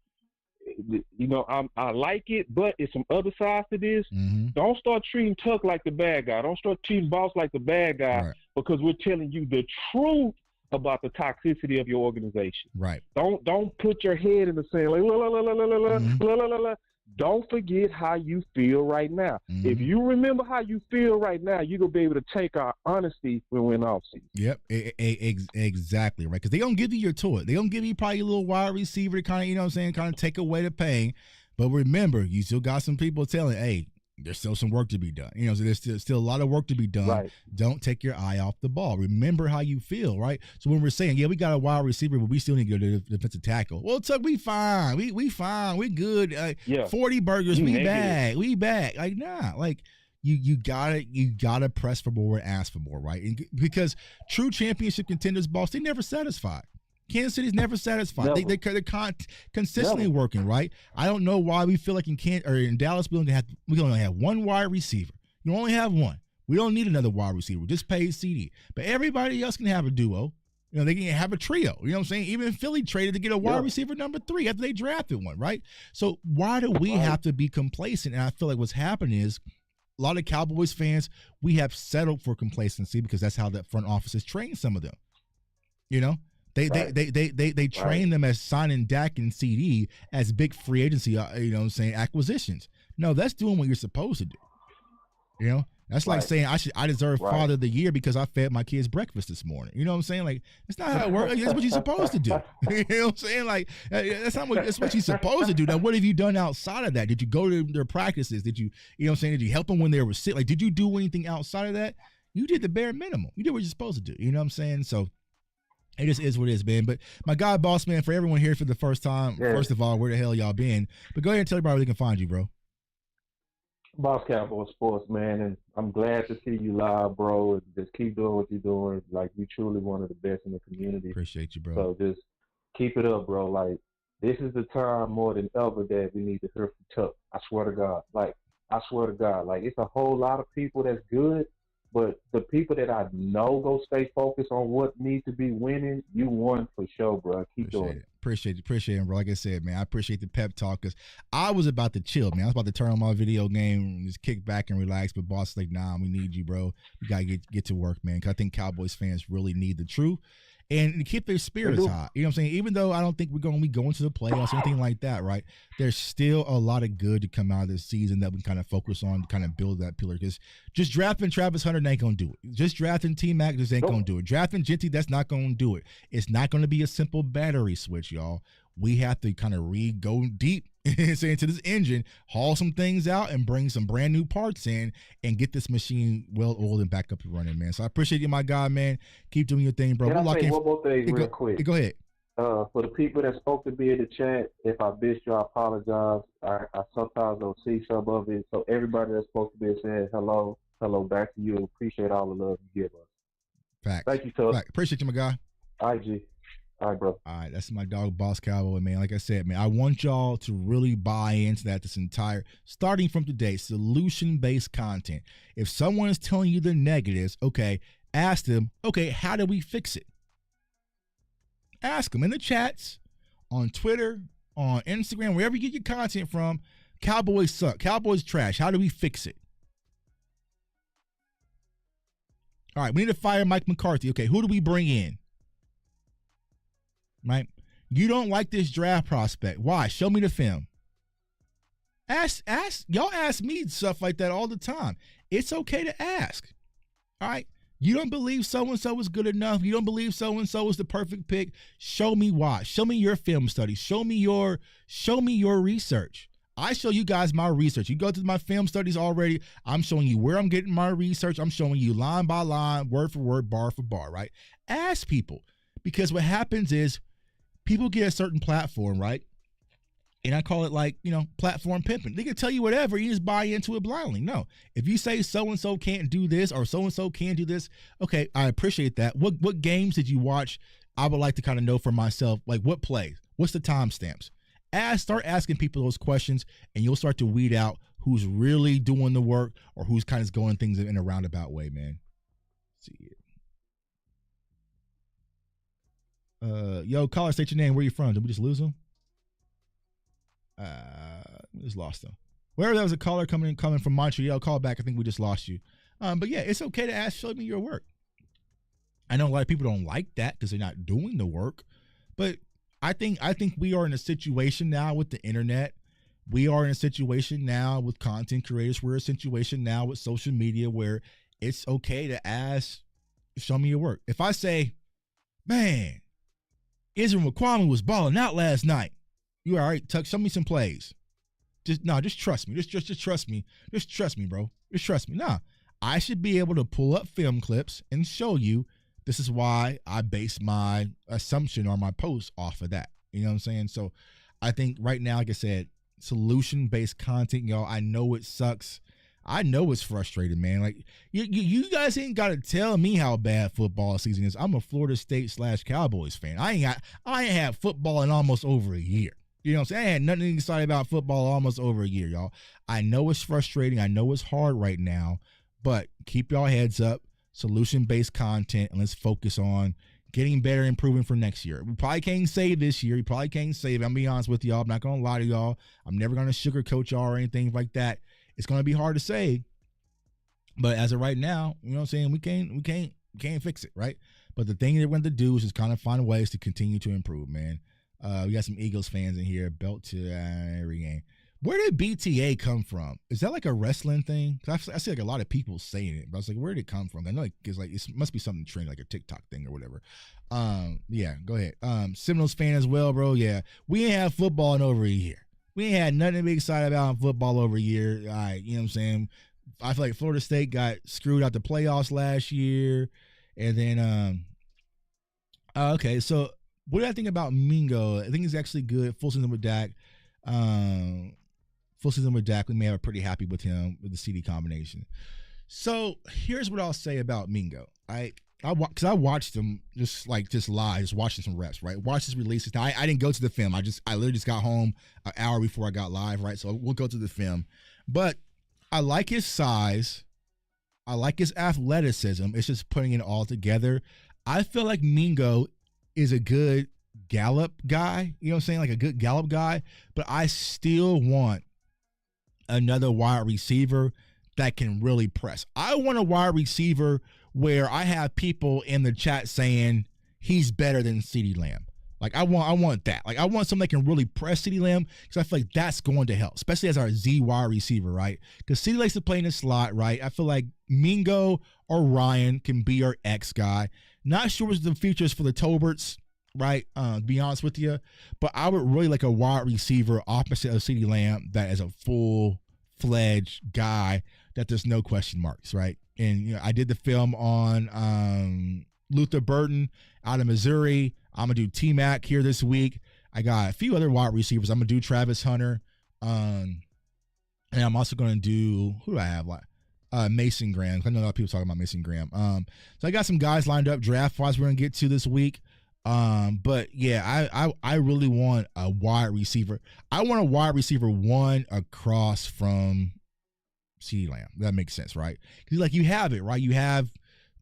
you know, I like it, but it's some other sides to this. Mm-hmm. Don't start treating Tuck like the bad guy. Don't start treating Boss like the bad guy, right. because we're telling you the truth about the toxicity of your organization. Right. Don't put your head in the sand like la la la la la la Mm-hmm. la la la la. Don't forget how you feel right now. Mm-hmm. If you remember how you feel right now, you're going to be able to take our honesty when we're in off-season. Yep, exactly, right? Because they don't give you your toy. They don't give you probably a little wide receiver to kind of, you know what I'm saying, kind of take away the pain. But remember, you still got some people telling, hey, there's still some work to be done. You know, so there's still a lot of work to be done. Right. Don't take your eye off the ball. Remember how you feel, right? So when we're saying, yeah, we got a wide receiver, but we still need to go to the defensive tackle. Well, Tuck, we fine. We fine. We good. 40 burgers, we back. We back. Like, nah, like you gotta press for more and ask for more, right? And because true championship contenders, boss, they never satisfied. Kansas City's never satisfied. They're consistently working, right? I don't know why we feel like in Dallas we only have one wide receiver. You only have one. We don't need another wide receiver. Just pay CD. But everybody else can have a duo. You know, they can have a trio. You know what I'm saying? Even Philly traded to get a wide receiver number 3 after they drafted one, right? So why do we have to be complacent? And I feel like what's happening is a lot of Cowboys fans, we have settled for complacency because that's how that front office has trained some of them. You know? They train them as signing Dak and CD as big free agency, you know what I'm saying, acquisitions. No, that's doing what you're supposed to do. You know, that's like saying I deserve Father of the Year because I fed my kids breakfast this morning. You know what I'm saying? Like, that's not how it works. That's what you're supposed to do. You know what I'm saying? Like, that's what you're supposed to do. Now, what have you done outside of that? Did you go to their practices? Did you know what I'm saying? Did you help them when they were sick? Like, did you do anything outside of that? You did the bare minimum. You did what you're supposed to do. You know what I'm saying? So it just is what it is, man. But my guy, Boss Man, for everyone here for the first time, first of all, where the hell y'all been? But go ahead and tell everybody where they can find you, bro. Boss Cowboy Sports, man, and I'm glad to see you live, bro. And just keep doing what you're doing. Like, you truly one of the best in the community. Appreciate you, bro. So just keep it up, bro. Like, this is the time more than ever that we need to hear from Tuck. I swear to God. Like, it's a whole lot of people that's good, but the people that I know go stay focused on what needs to be winning, you won for sure, bro. Keep doing it. Appreciate it, bro. Like I said, man, I appreciate the pep talk because I was about to chill, man. I was about to turn on my video game and just kick back and relax. But boss like, nah, we need you, bro. You got to get to work, man, because I think Cowboys fans really need the truth and to keep their spirits high. You know what I'm saying? Even though I don't think we're going to be going to the playoffs or anything like that, right? There's still a lot of good to come out of this season that we kind of focus on to kind of build that pillar. Because just drafting Travis Hunter ain't going to do it. Just drafting T-Mac just ain't going to do it. Drafting Genty, that's not going to do it. It's not going to be a simple battery switch, y'all. We have to kind of go deep into this engine, haul some things out, and bring some brand new parts in and get this machine well oiled and back up and running, man. So I appreciate you, my guy, man. Keep doing your thing, bro. Can I say one more thing real quick? Go ahead. For the people that spoke to me in the chat, if I missed you, I apologize. I sometimes don't see some of it. So everybody that spoke to me and said hello back to you. Appreciate all the love you give us. Facts. Thank you, Tuck. Appreciate you, my guy. IG. All right, bro. All right, that's my dog, Boss Cowboy, man. Like I said, man, I want y'all to really buy into that starting from today, solution-based content. If someone is telling you the negatives, okay, ask them, okay, how do we fix it? Ask them in the chats, on Twitter, on Instagram, wherever you get your content from. Cowboys suck. Cowboys trash. How do we fix it? All right, we need to fire Mike McCarthy. Okay, who do we bring in? Right? You don't like this draft prospect. Why? Show me the film. Y'all ask me stuff like that all the time. It's okay to ask. All right? You don't believe so-and-so is good enough. You don't believe so-and-so is the perfect pick. Show me why. Show me your film study. Show me your research. I show you guys my research. You go through my film studies already. I'm showing you where I'm getting my research. I'm showing you line by line, word for word, bar for bar, right? Ask people. Because what happens is people get a certain platform, right? And I call it platform pimping. They can tell you whatever. You just buy into it blindly. No. If you say so-and-so can't do this or so-and-so can do this, okay, I appreciate that. What games did you watch? I would like to kind of know for myself, like what plays? What's the timestamps? Start asking people those questions, and you'll start to weed out who's really doing the work or who's kind of going things in a roundabout way, man. see it. Yo, caller, state your name. Where you from? Did we just lose him? We just lost him. Wherever there was a caller coming from Montreal, call back. I think we just lost you. But yeah, it's okay to ask, show me your work. I know a lot of people don't like that because they're not doing the work, but I think we are in a situation now with the internet. We are in a situation now with content creators. We're in a situation now with social media where it's okay to ask, show me your work. If I say, man, Israel McQuamie was balling out last night. You all right, Tuck? Show me some plays. Just trust me. Just trust me. Just trust me, bro. Just trust me. Nah, I should be able to pull up film clips and show you this is why I base my assumption or my post off of that. You know what I'm saying? So I think right now, like I said, solution-based content, y'all, I know it sucks. I know it's frustrating, man. Like you guys ain't got to tell me how bad football season is. I'm a Florida State / Cowboys fan. I ain't had football in almost over a year. You know what I'm saying? I had nothing excited about football almost over a year, y'all. I know it's frustrating. I know it's hard right now, but keep y'all heads up. Solution-based content, and let's focus on getting better, improving for next year. We probably can't save this year. We probably can't save it. I'm going to be honest with y'all. I'm not going to lie to y'all. I'm never going to sugarcoat y'all or anything like that. It's going to be hard to say. But as of right now, you know what I'm saying? We can't fix it, right? But the thing that we're going to do is just kind of find ways to continue to improve, man. We got some Eagles fans in here. Belt to every game. Where did BTA come from? Is that like a wrestling thing? Cause I see like a lot of people saying it, but I was like, where did it come from? I know it must be something trending, like a TikTok thing or whatever. Yeah, go ahead. Seminoles fan as well, bro. Yeah, we ain't had football in over a year. We ain't had nothing to be excited about in football over a year. All right, you know what I'm saying? I feel like Florida State got screwed out the playoffs last year, and then okay. So what do I think about Mingo? I think he's actually good. Full season with Dak. Full season with Dak, we may have pretty happy with him with the CD combination. So here's what I'll say about Mingo. Because I watched him just live, just watching some reps, right? Watched his releases. Now I didn't go to the film. I literally just got home an hour before I got live, right? So we'll go to the film. But I like his size. I like his athleticism. It's just putting it all together. I feel like Mingo is a good Gallup guy. You know what I'm saying? Like a good Gallup guy. But I still want another wide receiver that can really press. I want a wide receiver where I have people in the chat saying he's better than CeeDee Lamb. Like I want that. Like I want somebody that can really press CeeDee Lamb because I feel like that's going to help, especially as our Z wide receiver, right? Because CeeDee likes to play in the slot, right? I feel like Mingo or Ryan can be our X guy. Not sure what the future is for the Tolberts, right? To be honest with you, but I would really like a wide receiver opposite of CeeDee Lamb that is a full-fledged guy that there's no question marks, right? And you know, I did the film on Luther Burton out of Missouri. I'm gonna do T-Mac here this week. I got a few other wide receivers. I'm gonna do Travis Hunter, and I'm also gonna do, who do I have? Mason Graham. I know a lot of people talking about Mason Graham. So I got some guys lined up draft-wise we're gonna get to this week. But yeah, I really want a wide receiver. I want a wide receiver one across from CeeDee Lamb. That makes sense, right? Because like you have it, right? You have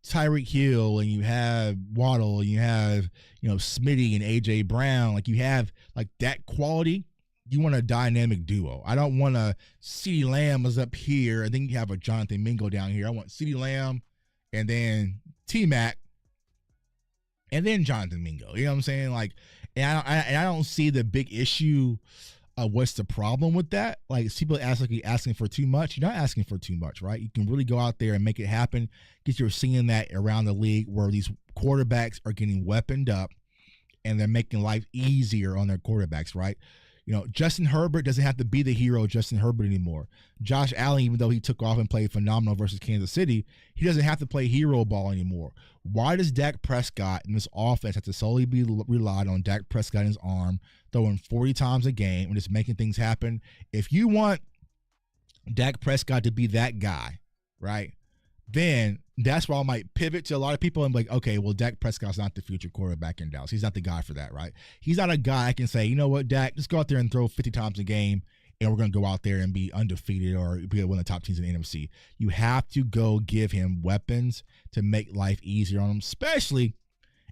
Tyreek Hill and you have Waddle and you have, you know, Smitty and AJ Brown. Like you have like that quality. You want a dynamic duo. I don't want a CeeDee Lamb is up here and then you have a Jonathan Mingo down here. I want CeeDee Lamb and then T-Mac and then Jonathan Mingo. You know what I'm saying? Like, and I don't see the big issue of what's the problem with that. Like, people ask like you're asking for too much. You're not asking for too much, right? You can really go out there and make it happen because you're seeing that around the league where these quarterbacks are getting weaponed up and they're making life easier on their quarterbacks, right? You know, Justin Herbert doesn't have to be the hero Justin Herbert anymore. Josh Allen, even though he took off and played phenomenal versus Kansas City, he doesn't have to play hero ball anymore. Why does Dak Prescott in this offense have to solely be relied on Dak Prescott in his arm, throwing 40 times a game and just making things happen? If you want Dak Prescott to be that guy, right, then that's why I might pivot to a lot of people and be like, okay, well, Dak Prescott's not the future quarterback in Dallas. He's not the guy for that, right? He's not a guy I can say, you know what, Dak, just go out there and throw 50 times a game and we're going to go out there and be undefeated or be one of the top teams in the NFC. You have to go give him weapons to make life easier on him, especially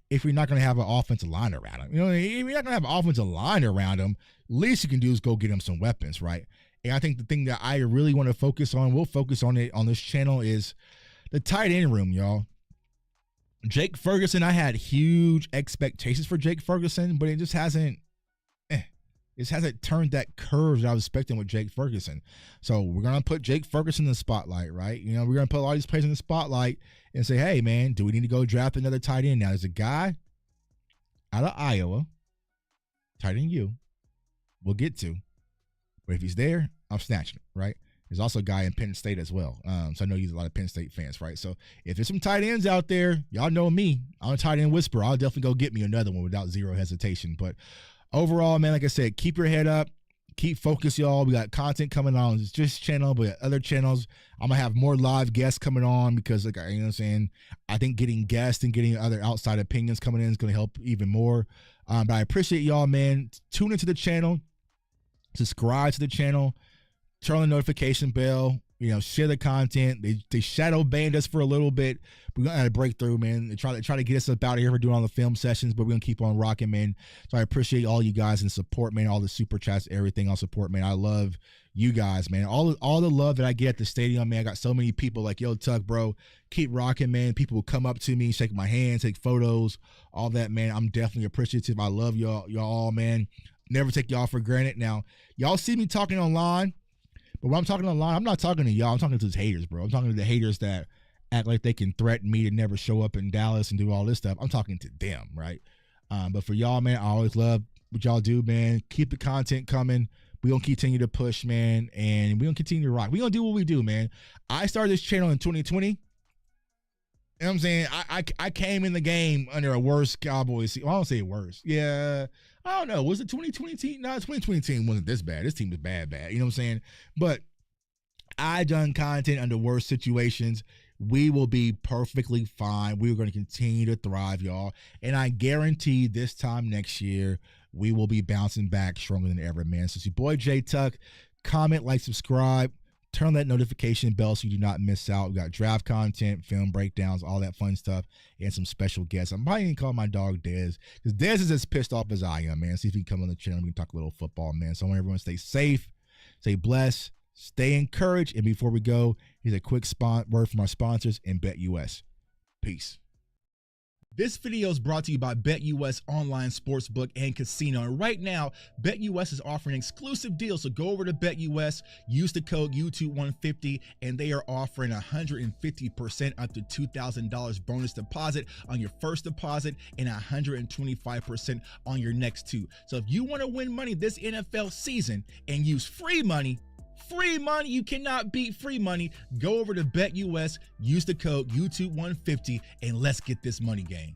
if you're not going to have an offensive line around him. If you're not going to have an offensive line around him, least you can do is go get him some weapons, right? And I think the thing that I really want to focus on, we'll focus on it on this channel, is the tight end room, y'all. Jake Ferguson, I had huge expectations for Jake Ferguson, but it just hasn't turned that curve that I was expecting with Jake Ferguson. So we're going to put Jake Ferguson in the spotlight, right? We're going to put all these players in the spotlight and say, hey, man, do we need to go draft another tight end? Now, there's a guy out of Iowa, tight end U, we'll get to. But if he's there, I'm snatching it, right? There's also a guy in Penn State as well. So I know he's a lot of Penn State fans, right? So if there's some tight ends out there, y'all know me. I'm a tight end whisperer. I'll definitely go get me another one without zero hesitation. But overall, man, like I said, keep your head up. Keep focused, y'all. We got content coming on this channel, but other channels, I'm going to have more live guests coming on because, like, you know what I'm saying, I think getting guests and getting other outside opinions coming in is going to help even more. But I appreciate y'all, man. Tune into the channel. Subscribe to the channel. Turn on the notification bell. Share the content. They shadow banned us for a little bit. We're gonna have a breakthrough, man. They try to get us up out of here for doing all the film sessions, but we're gonna keep on rocking, man. So I appreciate all you guys and support, man. All the super chats, everything on support, man. I love you guys, man. All the love that I get at the stadium, man. I got so many people like, yo, Tuck, bro, keep rocking, man. People will come up to me, shake my hand, take photos, all that, man. I'm definitely appreciative. I love y'all all, man. Never take y'all for granted. Now, y'all see me talking online. But when I'm talking online, I'm not talking to y'all. I'm talking to the haters, bro. I'm talking to the haters that act like they can threaten me to never show up in Dallas and do all this stuff. I'm talking to them, right? But for y'all, man, I always love what y'all do, man. Keep the content coming. We're going to continue to push, man, and we're going to continue to rock. We're going to do what we do, man. I started this channel in 2020. You know what I'm saying? I came in the game under a worse Cowboys. Well, I don't say worse. Yeah. I don't know. Was it 2020 team? No, 2020 team wasn't this bad. This team was bad. You know what I'm saying? But I done content under worse situations. We will be perfectly fine. We're going to continue to thrive, y'all. And I guarantee this time next year, we will be bouncing back stronger than ever, man. So it's your boy, J Tuck. Comment, like, subscribe. Turn on that notification bell so you do not miss out. We got draft content, film breakdowns, all that fun stuff, and some special guests. I'm probably going to call my dog Dez, because Dez is as pissed off as I am, man. See if he can come on the channel. We can talk a little football, man. So I want everyone to stay safe, stay blessed, stay encouraged. And before we go, here's a quick word from our sponsors and BetUS. Peace. This video is brought to you by BetUS Online Sportsbook and Casino. And right now, BetUS is offering exclusive deals. So go over to BetUS, use the code YouTube150, and they are offering 150% up to $2,000 bonus deposit on your first deposit and 125% on your next two. So if you want to win money this NFL season and use free money, you cannot beat free money. Go over to BetUS, use the code YouTube150, and let's get this money game.